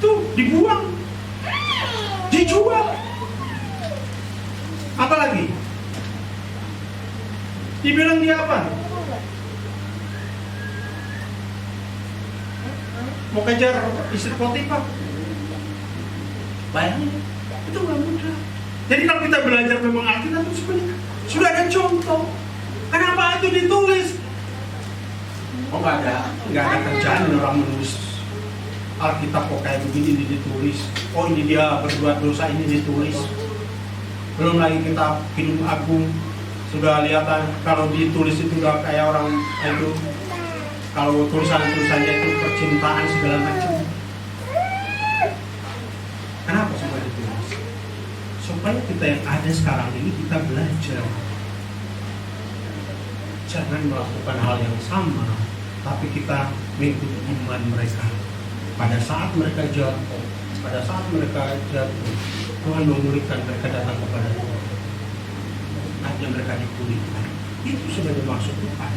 tuh dibuang, dijual. Apa lagi? Dibilang dia apa? Mau kejar istri Potifar. Bayangin, itu nggak mudah. Jadi kalau kita belajar memang Alkitab itu sebenarnya sudah ada contoh. Kenapa itu ditulis? Oh nggak ada kerjaan orang menulis Alkitab kok kayak begini ditulis. Oh ini dia berbuat dosa, ini ditulis. Belum lagi kita Kidung Agung Sudah lihat kalau ditulis itu udah kayak orang itu, kalau tulisannya itu percintaan segala macam. Kenapa semua ditulis? Supaya kita yang ada sekarang ini kita belajar. Jangan melakukan hal yang sama, tapi kita mengikuti iman mereka. Pada saat mereka jatuh, Tuhan memulihkan mereka, datang kepada Tuhan. Akhirnya mereka dipulihkan. Itu sebenarnya maksud Tuhan.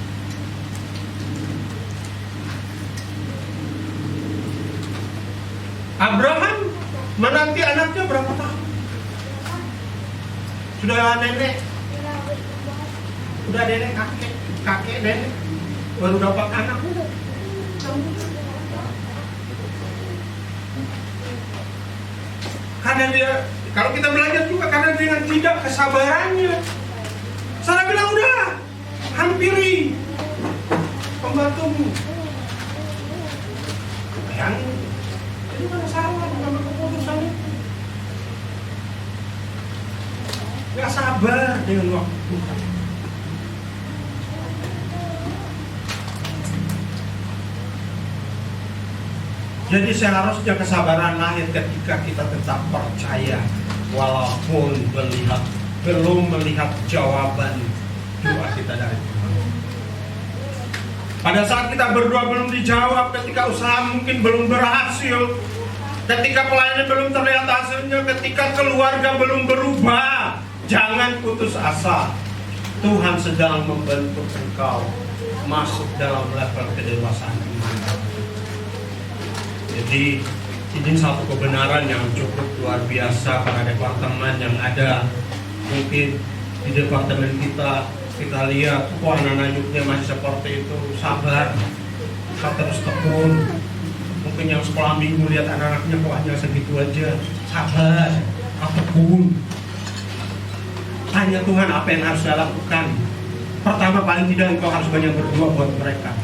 Abraham menanti anaknya berapa tahun? Sudah nenek, kakek nenek, baru dapat anak. Karena dia, kalau kita belajar juga, karena dengan tidak kesabarannya, saya bilang udah, hampiri pembantumu. Yang itu kan salah dengan keputusannya. Gak sabar dengan waktu Tuhan. Jadi seharusnya kesabaran lahir ketika kita tetap percaya walaupun belum melihat jawaban doa kita dari Tuhan. Pada saat kita berdoa belum dijawab, ketika usaha mungkin belum berhasil, ketika pelayanan belum terlihat hasilnya, ketika keluarga belum berubah, jangan putus asa. Tuhan sedang membentuk engkau masuk dalam level kedewasaan iman. Jadi ini satu kebenaran yang cukup luar biasa pada departemen yang ada. Mungkin di departemen kita lihat, wah anak-anak yuknya masih seperti itu, sabar, kita terus tekun. Mungkin yang sekolah minggu lihat anak-anaknya kok hanya segitu aja, sabar, tekun. Tanya Tuhan apa yang harus saya lakukan. Pertama paling tidak engkau harus banyak berdoa buat mereka.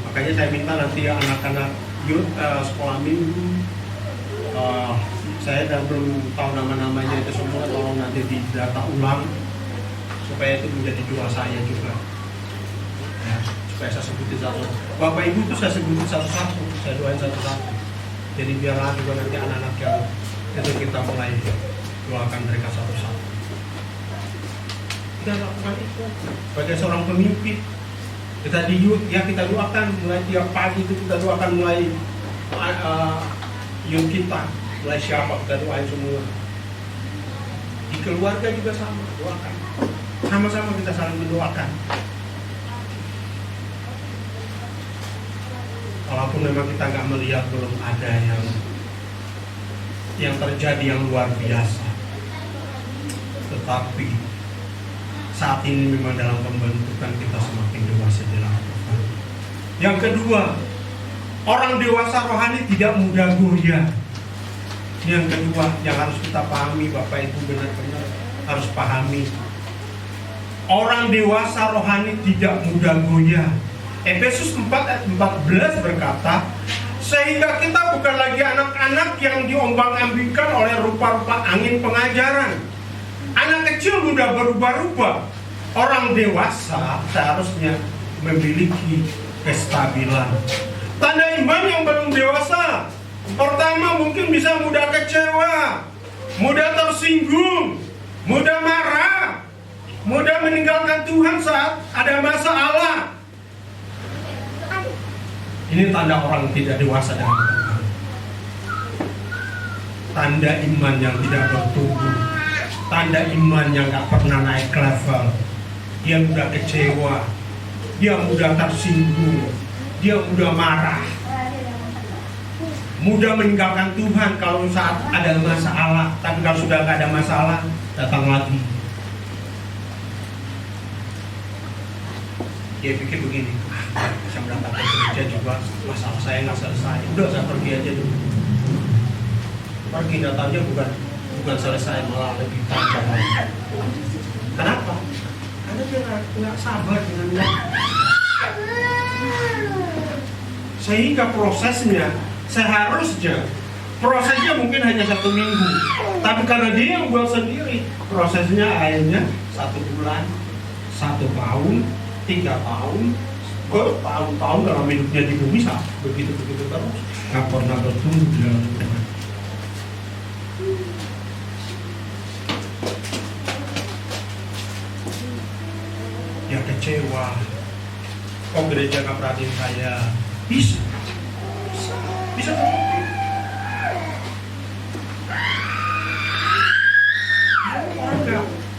Makanya saya minta nanti anak-anak sekolah minggu, saya belum tahu nama-namanya itu semua, tolong nanti didata ulang supaya itu menjadi doa saya juga ya, supaya saya sebutin satu. Bapak ibu itu saya sebutin satu-satu, saya doain satu-satu. Jadi biarlah juga nanti anak-anak yang itu kita mulai doakan mereka satu-satu. Kita lakukan itu sebagai seorang pemimpin. Kita kita doakan mulai tiap pagi itu kita doakan mulai youth kita, mulai siapa kita doain semua. Di keluarga juga sama, doakan. Sama-sama kita saling mendoakan. Walaupun memang kita nggak melihat, belum ada yang terjadi yang luar biasa, tetapi saat ini memang dalam pembentukan kita semakin dewasa dalam Tuhan. Yang kedua, orang dewasa rohani tidak mudah goyah. Yang kedua yang harus kita pahami, Bapak Ibu benar-benar harus pahami, orang dewasa rohani tidak mudah goyah. Efesus 4 ayat 14 berkata, sehingga kita bukan lagi anak-anak yang diombang-ambingkan oleh rupa-rupa angin pengajaran. Anak kecil mudah berubah-ubah. Orang dewasa seharusnya memiliki kestabilan. Tanda iman yang belum dewasa, pertama mungkin bisa mudah kecewa, mudah tersinggung, mudah marah, mudah meninggalkan Tuhan saat ada masalah. Ini tanda orang tidak dewasa dalam Tuhan. Tanda iman yang tidak bertumbuh, tanda iman yang gak pernah naik level. Dia mudah kecewa, dia mudah tersinggung, dia mudah marah, mudah meninggalkan Tuhan kalau saat ada masalah. Tapi kalau sudah gak ada masalah, datang lagi. Dia pikir begini, saya berangkat kerja juga, masalah saya nggak selesai, udah saya pergi aja dulu. Pergi, datangnya bukan selesai, malah lebih panjang lagi. Kenapa? Karena dia nggak sabar dengan waktu. Sehingga prosesnya seharusnya prosesnya mungkin hanya 1 minggu, tapi karena dia yang buat sendiri, prosesnya akhirnya 1 bulan, 1 tahun, 3 tahun, bertahun-tahun dalam hidupnya di bumi, begitu terus, nggak pernah bertumbuh di dalam Tuhan. Ya kecewa, kok gereja nggak perhatiin saya? Bisa terbukti. Orang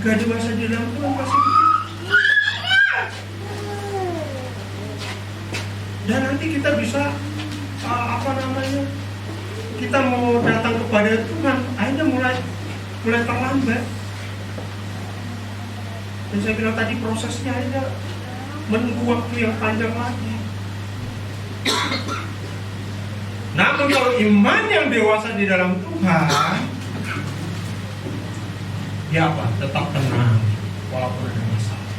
nggak dewasa di dalam Tuhan pasti begitu. Dan nanti kita bisa kita mau datang kepada Tuhan, akhirnya mulai terlambat. Dan saya bilang tadi prosesnya aja menunggu waktu yang panjang lagi. Namun kalau iman yang dewasa di dalam Tuhan, ya apa? Tetap tenang walaupun ada masalah.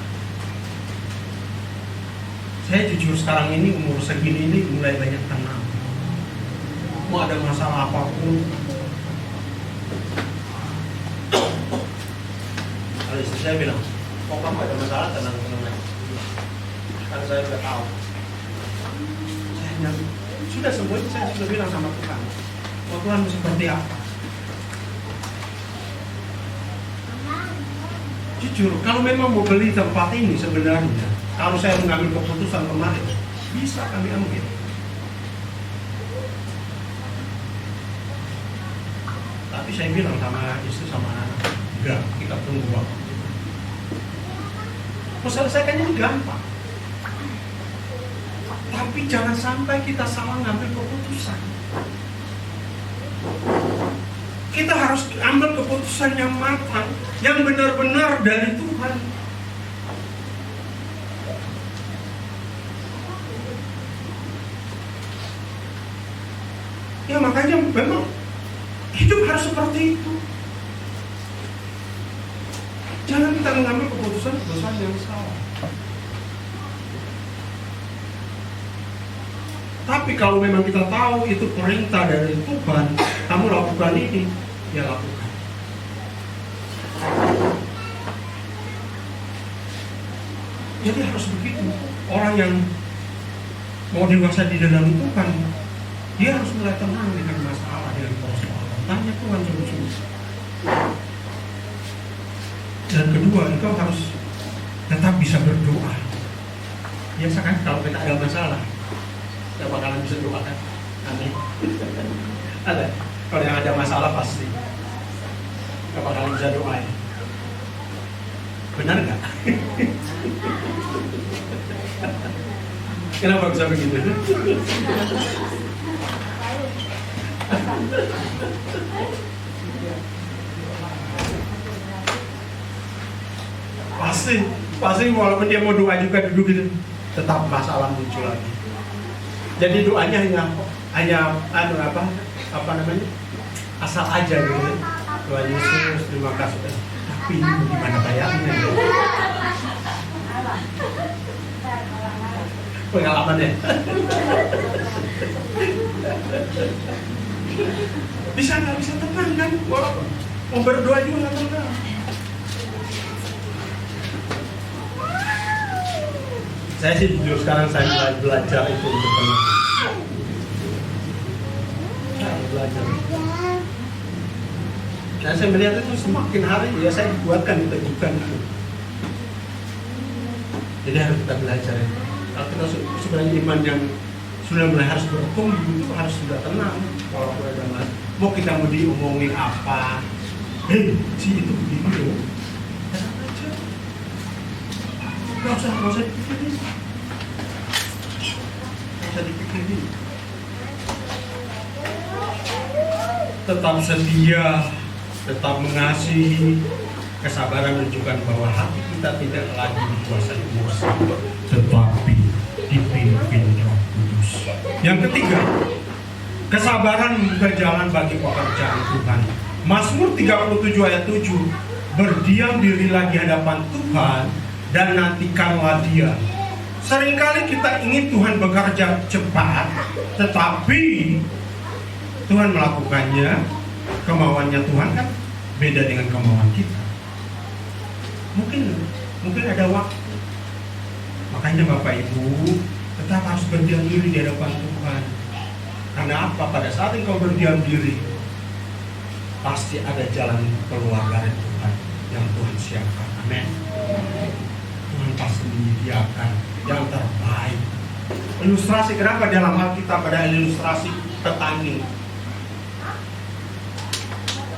Saya jujur sekarang ini umur segini ini mulai banyak tenang. Mau ada masalah apapun, kalau istri saya bilang, kok kamu ada masalah tenang. Karena saya sudah tahu. Sudah semuanya saya sudah bilang sama Tuhan. Oh Tuhan seperti apa? Jujur, kalau memang mau beli tempat ini sebenarnya, kalau saya mengambil keputusan kemarin, bisa kami ambil. Tapi saya bilang sama istri sama anak, enggak, kita tunggu waktu. Selesaikannya ini gampang. Tapi jangan sampai kita salah ngambil keputusan. Kita harus ambil keputusan yang matang, yang benar-benar dari Tuhan. Ya makanya memang hidup harus seperti itu. Jangan kita mengambil keputusan yang salah. Tapi kalau memang kita tahu itu perintah dari Tuhan, kamu lakukan ini, ya lakukan. Jadi harus begitu. Orang yang mau dewasa di dalam Tuhan, dia harus mulai tenang dengan masalah, dengan persoalan. Tanya Tuhan solusinya. Dan kedua, engkau harus tetap bisa berdoa. Biasa kan kalau kita ada masalah, kita bakalan bisa doa kan? Amin. Ada. Kalau yang ada masalah pasti kita bakalan bisa doa ya. Benar nggak? Kenapa bisa begitu? Pasti walaupun dia mau doa juga duduk gitu, tetap masalah muncul lagi. Jadi doanya hanya apa namanya? Asal aja gitu. Tuhan Yesus, terima kasih. Tapi ini gimana bayarnya? Pengalamannya. Nggak bisa tenang kan? Walaupun mau berdoa juga nggak tenang. Saya sih jujur sekarang saya mulai belajar itu untuk tenang. Saya belajar. Dan saya melihat itu semakin hari ya saya dibuatkan diteguhkan itu. Jadi harus kita belajar itu. Kalau kita sebenarnya iman yang sudah mulai harus bertumbuh itu harus sudah tenang. Walaupun ada masalah, mau kita mau diomongin apa, si itu begini loh. Tenang aja. Gak usah dipikirin. Dipikirin. Tetap setia, tetap mengasihi, kesabaran menunjukkan bahwa hati kita tidak lagi dikuasai emosi, tetapi dipimpin Roh Kudus. Yang ketiga, kesabaran membuka jalan bagi pekerjaan Tuhan. Mazmur 37 ayat 7, berdiam dirilah di hadapan Tuhan dan nantikanlah Dia. Seringkali kita ingin Tuhan bekerja cepat, tetapi Tuhan melakukannya, kemauannya Tuhan kan beda dengan kemauan kita. Mungkin ada waktu. Makanya Bapak Ibu tetap harus berdiam diri di hadapan Tuhan. Karena apa? Pada saat engkau berdiam diri, pasti ada jalan keluar dari Tuhan yang Tuhan siapkan. Amin. Tuhan pasti menyediakan yang terbaik. Ilustrasi, kenapa dalam Alkitab ada ilustrasi petani?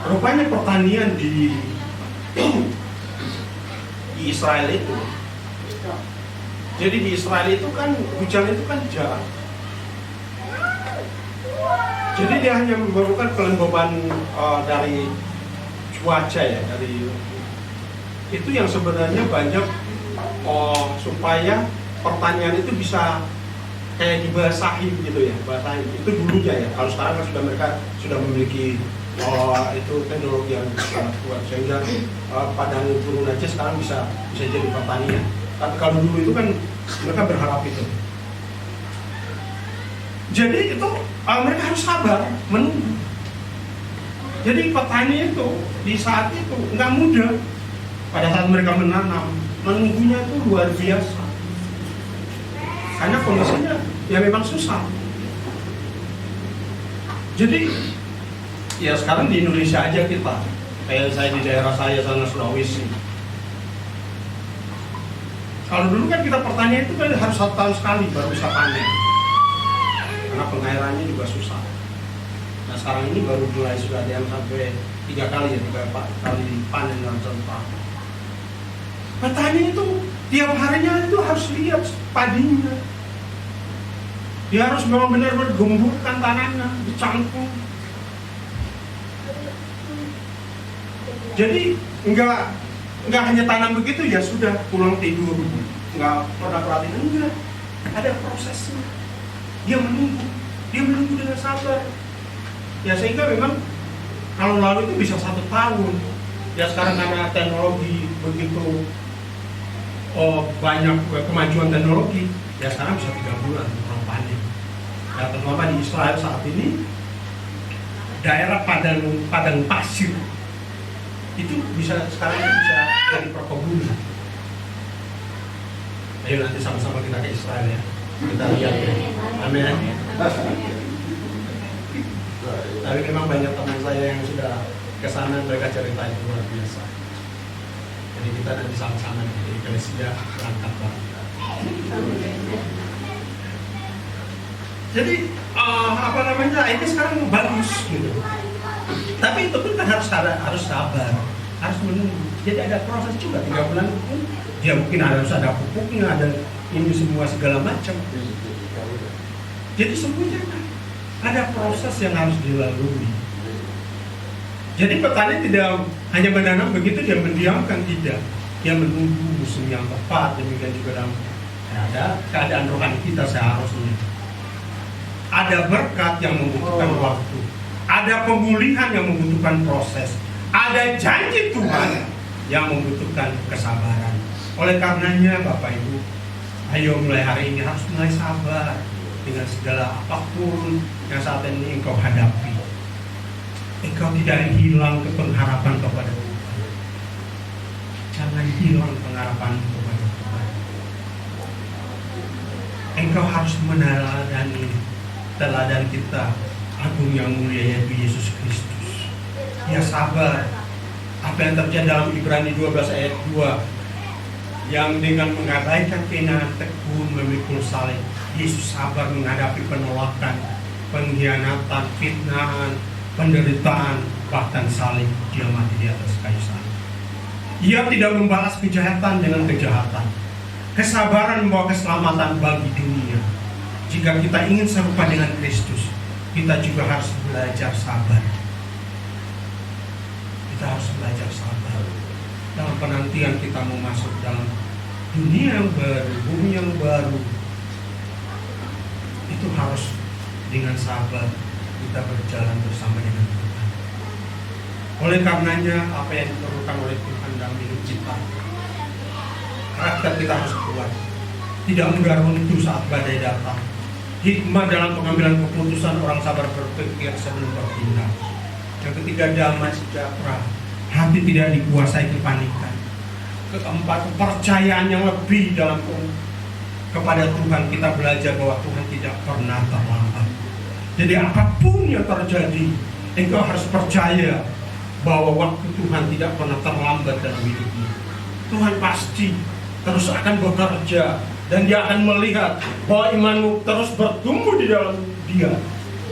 Rupanya pertanian di Israel itu, jadi di Israel itu kan hujan itu kan jarang. Jadi dia hanya memerlukan kelembaban dari cuaca ya, dari itu yang sebenarnya banyak supaya pertanian itu bisa kayak dibasahi gitu ya, basahi itu dulunya ya. Kalau sekarang kan mereka sudah memiliki itu teknologi yang sangat kuat sehingga padang gurun aja sekarang bisa jadi pertanian. Tapi kalau dulu itu kan mereka berharap itu. Jadi itu mereka harus sabar menunggu. Jadi petani itu di saat itu nggak mudah. Pada saat mereka menanam, menunggunya itu luar biasa. Karena kondisinya ya memang susah. Jadi ya sekarang di Indonesia aja kita, kayak saya di daerah saya sana Sulawesi. Kalau dulu kan kita pertanian itu kan harus 1 tahun sekali baru bisa panen. Karena pengairannya juga susah. Nah sekarang ini baru mulai sudah ada yang sampai 3 kali ya, 3 kali panen dalam 1 tahun. Petani itu tiap harinya itu harus lihat padinya. Dia harus memang benar-benar gemburkan tanahnya, dicangkul. Jadi enggak hanya tanam begitu ya sudah pulang tidur, enggak pernah perhatiin, enggak. Ada prosesnya. Dia menunggu dengan sabar. Ya sehingga memang kalau lalu itu bisa 1 tahun. Ya sekarang karena teknologi begitu banyak kemajuan teknologi, ya sekarang bisa 3 bulan orang panen. Ya terutama di Israel saat ini daerah padang pasir itu sekarang bisa jadi perkebunan. Ayo nanti sama-sama kita ke Israel ya. Kita lihat ya. Amin. Tapi memang banyak teman saya yang sudah ke sana, mereka cerita itu luar biasa. Jadi kita nanti sama-sama di Indonesia berangkat bareng. Jadi ini sekarang bagus gitu. Tapi itu pun kan harus sabar, harus menunggu. Jadi ada proses juga 3 bulan pun dia mungkin harus ada pupuknya, ada ini semua segala macam. Jadi semuanya ada proses yang harus dilalui. Jadi petani tidak hanya menanam begitu dia mendiamkan, tidak. Dia menunggu musim yang tepat, demikian juga dalam keadaan rohani kita seharusnya. Ada berkat yang membutuhkan waktu, ada pemulihan yang membutuhkan proses, ada janji Tuhan yang membutuhkan kesabaran. Oleh karenanya Bapak Ibu, ayo mulai hari ini harus mulai sabar dengan segala apapun yang saat ini engkau hadapi. Engkau tidak hilang pengharapan kepada Tuhan. Jangan hilang pengharapan kepada Tuhan. Engkau harus meneladani teladan kita agung yang mulia yaitu Yesus Kristus. Dia sabar. Apa yang terjadi dalam Ibrani 12 ayat 2, yang dengan mengabaikan keinginan tekun memikul salib, Yesus sabar menghadapi penolakan, pengkhianatan, fitnahan, penderitaan, bahkan salib. Dia mati di atas kayu salib. Ia tidak membalas kejahatan dengan kejahatan. Kesabaran membawa keselamatan bagi dunia. Jika kita ingin serupa dengan Kristus, kita juga harus belajar sabar. Kita harus belajar sabar dalam penantian kita mau masuk dalam dunia yang baru, bumi yang baru. Itu harus dengan sabar kita berjalan bersama dengan Tuhan. Oleh karenanya apa yang diperlukan oleh Tuhan dalam hidup kita, karakter kita harus kuat, tidak mudah runtuh saat badai datang, hikmah dalam pengambilan keputusan, orang sabar berpikir sebelum bertindak. Yang ketiga, damai sejahtera, hati tidak dikuasai kepanikan. Keempat, kepercayaan yang lebih dalam kepada Tuhan. Kita belajar bahwa Tuhan tidak pernah terlambat. Jadi apapun yang terjadi, engkau harus percaya bahwa waktu Tuhan tidak pernah terlambat dalam hidupmu. Tuhan pasti terus akan bekerja, dan Dia akan melihat bahwa imanmu terus bertumbuh di dalam Dia.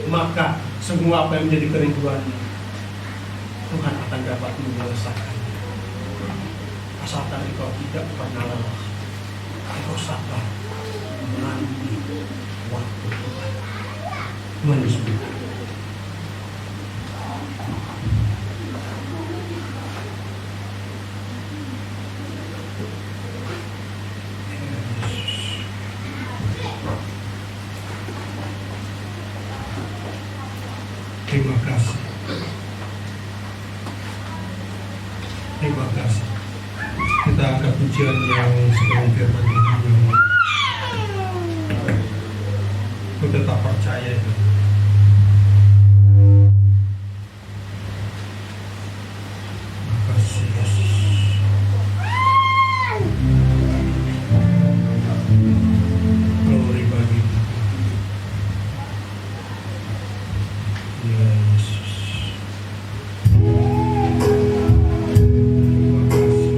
Maka semua apa yang menjadi kerinduanmu, Tuhan akan dapat menyelesaikan. Asalkan engkau tidak pernah lelah, engkau sabar menanti waktu Tuhan. Tuhan Yesus. Terima kasih. Terima kasih. Kita angkat pujian yang sebelum firman Tuhan yang aku tetap percaya itu. Terima kasih Yesus. Glory bagi ya Yesus. Terima kasih.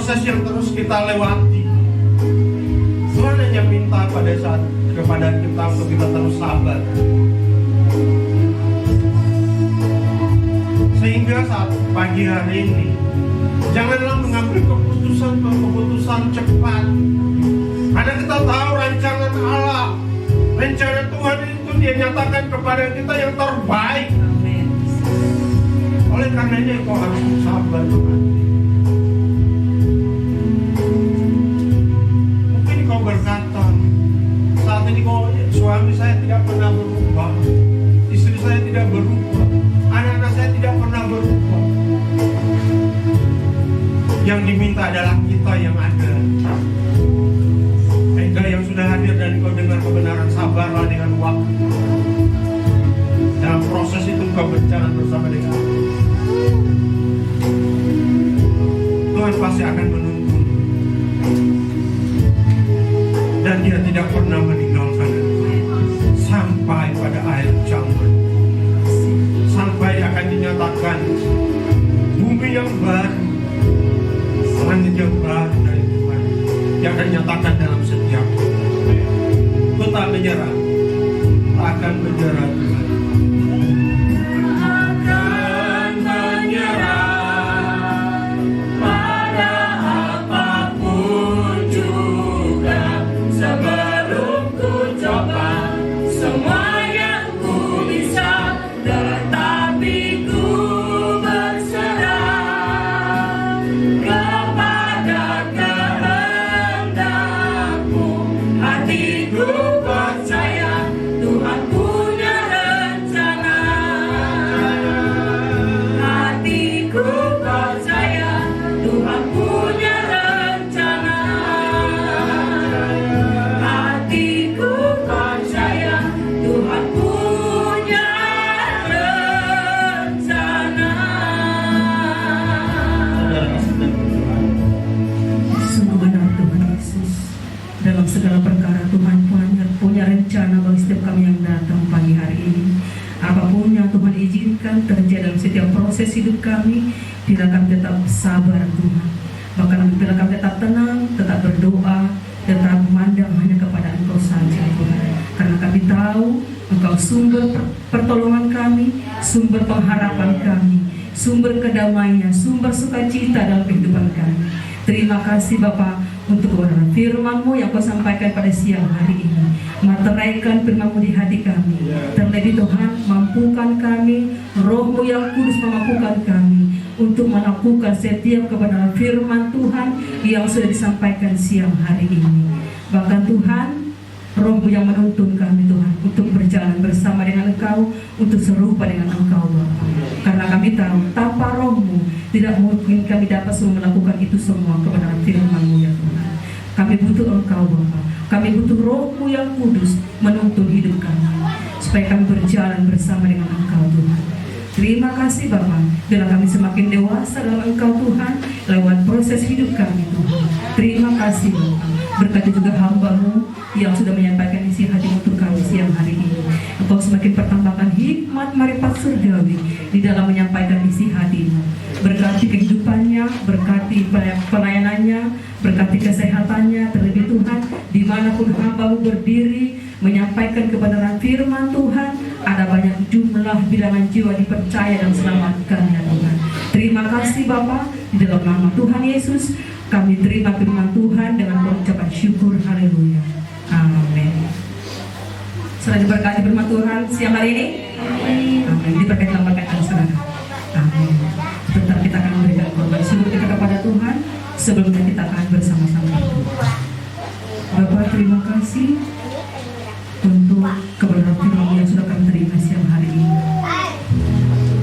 proses yang terus kita lewati. Tuhan hanya minta pada saat kepada kita untuk kita terus sabar. Sehingga saat pagi hari ini, janganlah mengambil keputusan cepat. Karena kita tahu rancangan Allah, rencana Tuhan itu Dia nyatakan kepada kita yang terbaik. Oleh karenanya kau harus sabar Tuhan. Mungkin kau berkata, saat ini suami saya tidak pernah berubah, istri saya tidak berubah, anak-anak saya tidak pernah berubah. Yang diminta adalah kita yang ada. Engkau yang sudah hadir dan kau dengar kebenaran, sabarlah dengan waktu. Dalam proses itu kau berjalan bersama dengan Tuhan pasti akan menuntun. Dan Dia tidak pernah meninggalkan sampai pada akhir zaman. Sampai akan dinyatakan bumi yang baru, langit yang baru dari Tuhan yang akan dinyatakan dalam setiap kita. Tak menyerah, tak akan menyerah Tuhan. Akan menyerah pada apapun juga. Sebelum ku coba semua yang ku bisa, tetapi ku berserah kepada kehendak-Mu. Hatiku percaya Tuhan punya rencana. Hatiku percaya Tuhan punya rencana. Hatiku percaya Tuhan punya rencana. Sungguh benar Tuhan Yesus, dalam segala perkara Tuhan punya rencana bagi setiap kami yang datang pagi hari ini. Apapun yang Tuhan izinkan terjadi dalam setiap proses hidup kami, bila kami tetap sabar Tuhan. Bahkan bila kami tetap tenang, tetap berdoa, tetap memandang hanya kepada Engkau saja Tuhan. Karena kami tahu Engkau sumber pertolongan kami, sumber pengharapan kami, sumber kedamaian, sumber sukacita dalam kehidupan kami. Terima kasih Bapa untuk kebenaran firman-Mu yang Kau sampaikan pada siang hari ini. Materaikan firman-Mu di hati kami. Terlebih Tuhan, mampukan kami, Roh-Mu yang kudus memampukan kami untuk melakukan setiap kebenaran firman Tuhan yang sudah disampaikan siang hari ini. Bahkan Tuhan, Roh-Mu yang menuntun kami Tuhan untuk berjalan bersama dengan Engkau, untuk serupa dengan Engkau Bapa. Karena kami tahu tanpa Roh-Mu tidak mungkin kami dapat melakukan itu semua kebenaran firman-Mu ya Tuhan. Kami butuh Engkau Bapa. Kami butuh Roh-Mu yang kudus menuntun hidup kami, supaya kami berjalan bersama dengan Engkau Tuhan. Terima kasih Bapa, bila kami semakin dewasa dalam Engkau Tuhan, lewat proses hidup kami Tuhan. Terima kasih Bapa. Berkati juga hamba-Mu yang sudah menyampaikan isi hati untuk kami siang hari ini. Engkau semakin pertambahkan hikmat marifat surgawi di dalam menyampaikan isi hati-Mu. Berkati kehidupannya, berkati pelayanannya, berkati kesehatannya. Terlebih Tuhan, dimanapun hamba-Mu berdiri menyampaikan kebenaran firman Tuhan, ada banyak jumlah bilangan jiwa dipercaya dan selamatkan ya Tuhan. Terima kasih Bapa, di dalam nama Tuhan Yesus kami terima firman Tuhan dengan pengucapan syukur. Haleluya. Amin. Selain diberkati firman Tuhan siang hari ini. Amin. Diberkati dalam berkat saudara. Amin. Sebentar kita akan memberikan korban syukur kita kepada Tuhan. Sebelumnya kita akan bersama-sama berdoa. Bapak, terima kasih untuk kebenaran firman yang sudah kami terima siang hari ini.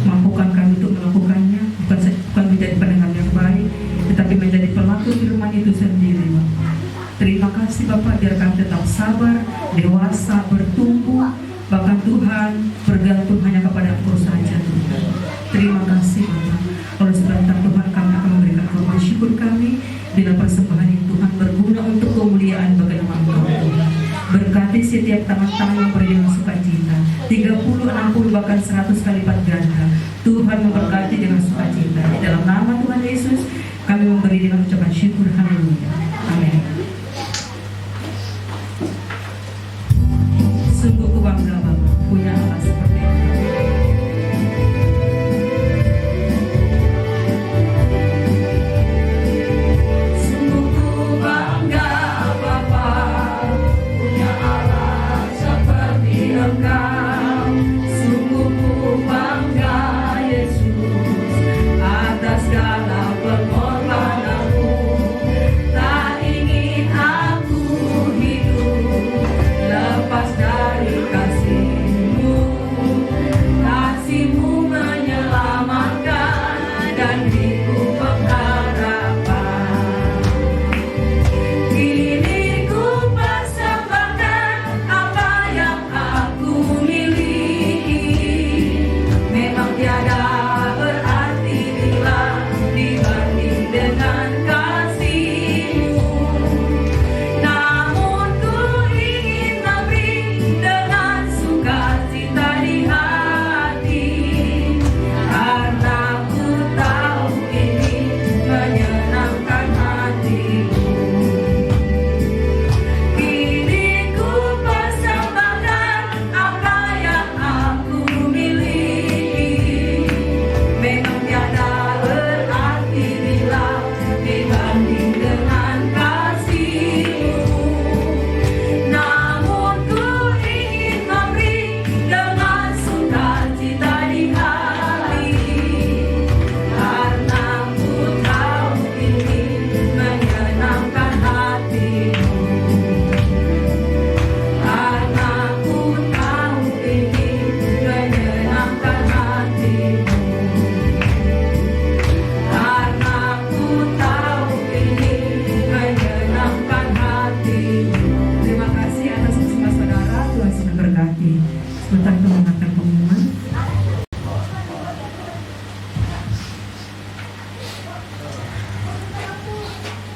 Mampukan kami untuk melakukannya, bukan menjadi pendengar yang baik, tetapi menjadi pelaku firman itu sendiri Bapak. Terima kasih Bapak, biar kami tetap sabar, dewasa, bertumbuh, bahkan Tuhan bergantung hanya kepada Engkau saja Tuhan. Terima kasih Bapak. Oleh sebentar Tuhan kami akan memberikan korban syukur kami, bila persembahan ini Tuhan berguna untuk kemuliaan bagi nama Engkau Tuhan. Berkati setiap tangan-tangan yang beri dengan sukacita, 30, 60, bahkan 100 kali lipat ganda. Tuhan memberkati dengan sukacita. Di dalam nama Tuhan Yesus kami memberi dengan ucapan syukur.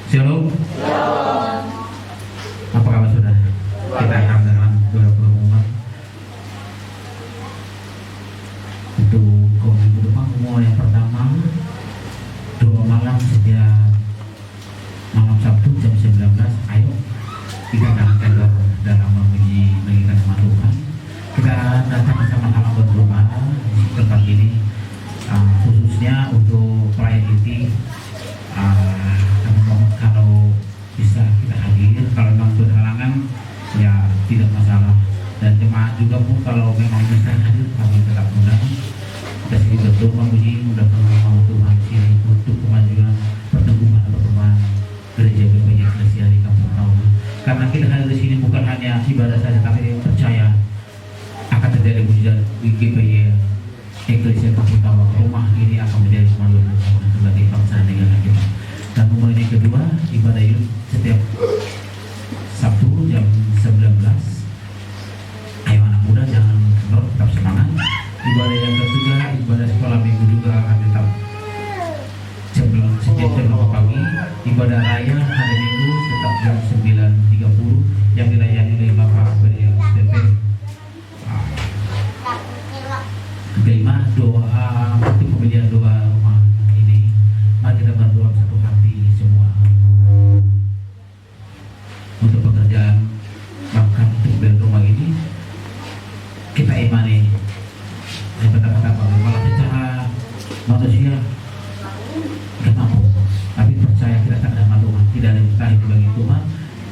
Shalom. Apa kabar saudara? Kita akan dalam doa pengumuman untuk minggu depan. Mulai yang pertama, doa malam setiap malam Sabtu jam 19. Ayo kita datang dalam memuji mengingat nama Tuhan. Kita datang bersama-sama berdoa di tempat ini, khususnya untuk pelayan inti. Kalau bisa kita hadir, kalau memang berhalangan ya tidak masalah, dan jemaat juga pun kalau memang bisa hadir kami tetap undang. Kita sini berdoa memuji mudah-mudahan Tuhan sini untuk kemajuan pertumbuhan atau perkembangan gereja GPY Eklesia di Kampung Rawa. Karena kita hadir di sini bukan hanya ibadah saja, tapi percaya akan terjadi mujizat di GPY Eklesia Kampung Rawa. Rumah ini akan menjadi kemajuan sebagai bangsa dan negara kita. Dan kemudian yang kedua, ibadah yud setiap Sabtu jam 19. Ayo anak muda jangan kendor, tetap semangat. Ibadah yang ketiga, ibadah sekolah minggu juga akan tetap sejak jam 8 pagi. Ibadah raya hari Minggu tetap jam 9.30 yang dilayani oleh Bapak PDSTP. Kelima, doa untuk pemilihan doa rumah ini. Mari kita berdoa satu hati semua untuk pekerjaan, bahkan untuk pemilihan rumah ini kita imani. Yang pertama, kalau secara manusia kita mampu, tapi percaya kita tak ada Tuhan, tidak ada yang mustahil bagi Tuhan.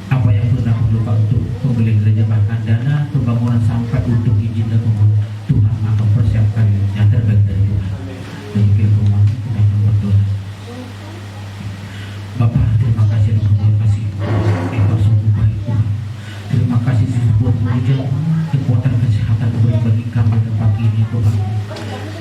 Apa yang pernah perlukan untuk pembelian gereja, bahkan dana pembangunan sampai untuk izin dan pembangunan, Tuhan akan persiapkan yang terbaik dari Tuhan. Demikian Tuhan, kita akan berdoa. Bapak, terima kasih dan terima kasih. Engkau sungguh baik Tuhan. Terima kasih buat mujizat kekuatan kesehatan bagi kami dan pagi ini Tuhan.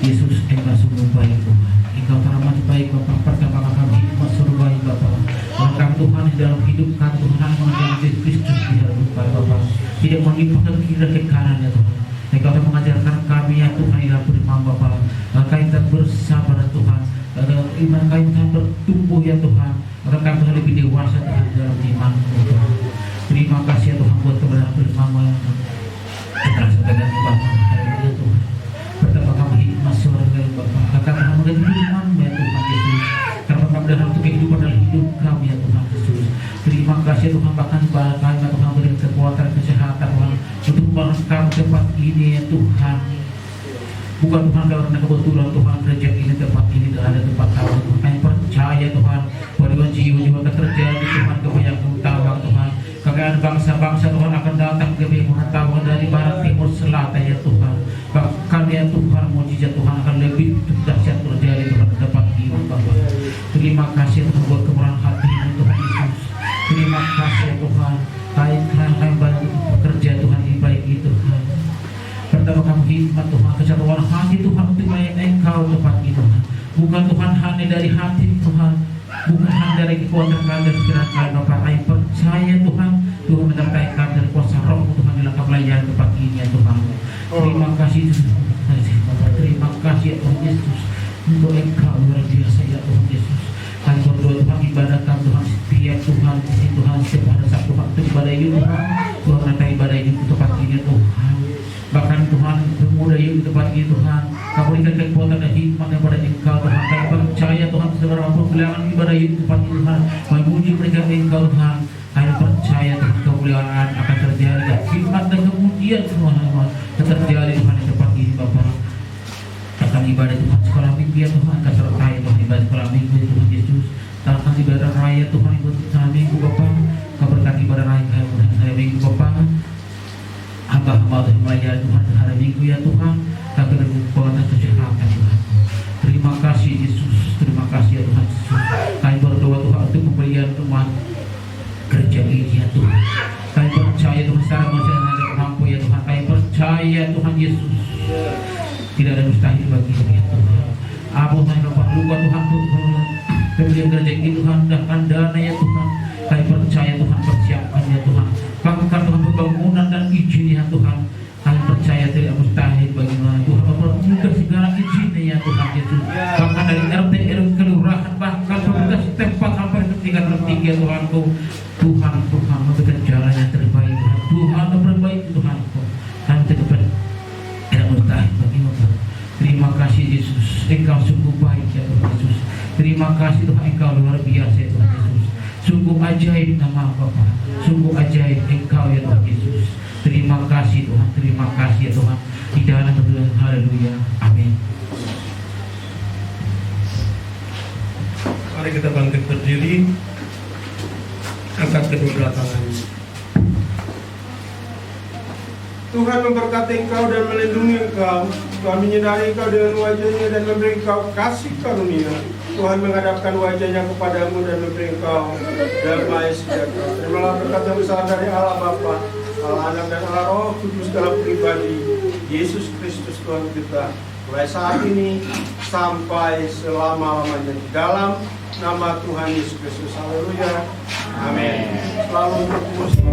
Yesus, Engkau sungguh baik Tuhan. Engkau teramat baik Bapak. Pertama kami masuk baik Bapak. Lengkap Tuhan di dalam hidup kami Tuhan, menjadi Kristus di dalam hidup kami Bapak. Tidak menyimpang ke kiri dan ke kanan ya Tuhan. Engkau telah mengajarkan kami ya Tuhan di dalam firman Bapak. Kaitan bersabar Tuhan. Iman kami Tuhan bertumbuh ya Tuhan. Agar kami Tuhan lebih dewasa Tuhan di dalam iman Tuhan. Terima kasih ya Tuhan buat kebenaran firman-Mu yang terasa dengan Bapak hari ini ya Tuhan. Pertama kami hikmat surga ya Bapak. Agar kami mengerti firman-Mu ya Tuhan Yesus. Karena kami dalam kehidupan dalam hidup kami ya Tuhan Yesus. Terima kasih Tuhan, bahkan kepada kami ya Tuhan beri kekuatan kesehatan Tuhan untuk membangun tempat ini ya Tuhan. Bukan Tuhan karena kebetulan Tuhan gereja ini tempat ini ada tempat Tuhan. Kami percaya Tuhan bahwa jiwa-jiwa akan terjadi Tuhan kebanyakan pengetahuan Tuhan. Kekayaan bangsa-bangsa Tuhan akan datang ke pengetahuan dari barat timur selatan ya Tuhan. Bahkan ya Tuhan mujizat Tuhan akan lebih dahsyat terjadi Tuhan di tempat ini Bapak. Terima kasih Tuhan buat kemurahan hati Tuhan Yesus. Terima kasih Tuhan. Kami banyak bekerja Tuhan ini baik itu Tuhan. Pertama kami hikmat Tuhan, kesatuan hati Tuhan untuk melayani Engkau tempat ini Tuhan. Bukan Tuhan hanya dari hati Tuhan, bukan hanya dari kekuatan kami dan pikiran kami Bapak. Kami percaya Tuhan, Tuhan menyertai kami dari kuasa Roh Tuhan dalam pelayanan tempat ini ya Tuhan. Terima kasih Bapak, terima kasih ya Tuhan Yesus untuk Engkau luar biasa ya Tuhan Yesus. Kami berdoa Tuhan, ibadah kami Tuhan setiap Tuhan di Tuhan setiap pada saat Tuhan untuk ibadah ini Tuhan. Tuhan menyertai ibadah ini tempat ini Tuhan. Bahkan Tuhan pemuda yang di tempat ini Tuhan, kau berikan kekuatan dan hikmat kepada Engkau Tuhan. Kami percaya Tuhan segala pergelaran ibadah ini tempat ini Tuhan, memuji mereka Engkau Tuhan. Kami percaya Tuhan kemuliaan akan terjadi dan hikmat dan kemudian Tuhan terjadi Tuhan di tempat ini Bapak. Akan ibadah Tuhan sekolah minggu ya Tuhan, akan sertai Tuhan ibadah sekolah minggu Tuhan Yesus. Akan ibadah raya Tuhan ibadah minggu Bapak. Kau berkati ibadah raya hari minggu Bapak. Hamba-hamba Tuhan melayani Tuhan hari Minggu ya Tuhan. Kami berkuatan kesehatan Tuhan. Terima kasih Yesus. Terima kasih ya Tuhan Yesus. Kami berdoa Tuhan untuk pembelian rumah gereja ini ya Tuhan. Kami percaya Tuhan secara manusia ada mampu ya Tuhan. Kami percaya Tuhan Yesus. Tidak ada mustahil bagi ya Tuhan. Apa Tuhan perlukan Tuhan untuk pembelian gereja ini Tuhan. Dan dana ya Tuhan. Kami percaya Tuhan persiapkan ya Tuhan. Lakukan Tuhan pembangunan dan izin ya Tuhan. Kami percaya tidak mustahil bagi Tuhan. Mempermudah segala izinnya ya Tuhan Yesus. Bahkan dari RT, RW, kelurahan, bahkan pemerintah setempat sampai tingkat tertinggi ya Tuhanku. Tuhan memberikan jalan yang terbaik Tuhan. Tuhan memperbaiki Tuhanku. Dan terdepan tidak mustahil bagimu Tuhan. Terima kasih Yesus, Engkau sungguh baik ya Tuhan Yesus. Terima kasih Tuhan, Engkau luar biasa ya Tuhan Yesus. Sungguh ajaib nama Bapa, sungguh ajaib Engkau ya Tuhan Yesus. Terima kasih Tuhan, terima kasih ya Tuhan. Di dalam Tuhan, haleluya, amin. Mari kita bangkit berdiri, angkat kedua belah tangan. Tuhan memberkati engkau dan melindungi engkau. Tuhan menyinari engkau dengan wajahnya dan memberi engkau kasih karunia. Tuhan menghadapkan wajahnya kepadamu dan memberi engkau damai sejahtera. Terimalah berkat yang besar dari Allah Bapa, Allah Anak dan Allah Roh Kudus dalam pribadi Yesus Kristus Tuhan kita, mulai saat ini sampai selama-lamanya, dalam nama Tuhan Yesus Kristus. Haleluya. Amin. Selalu berkuasa.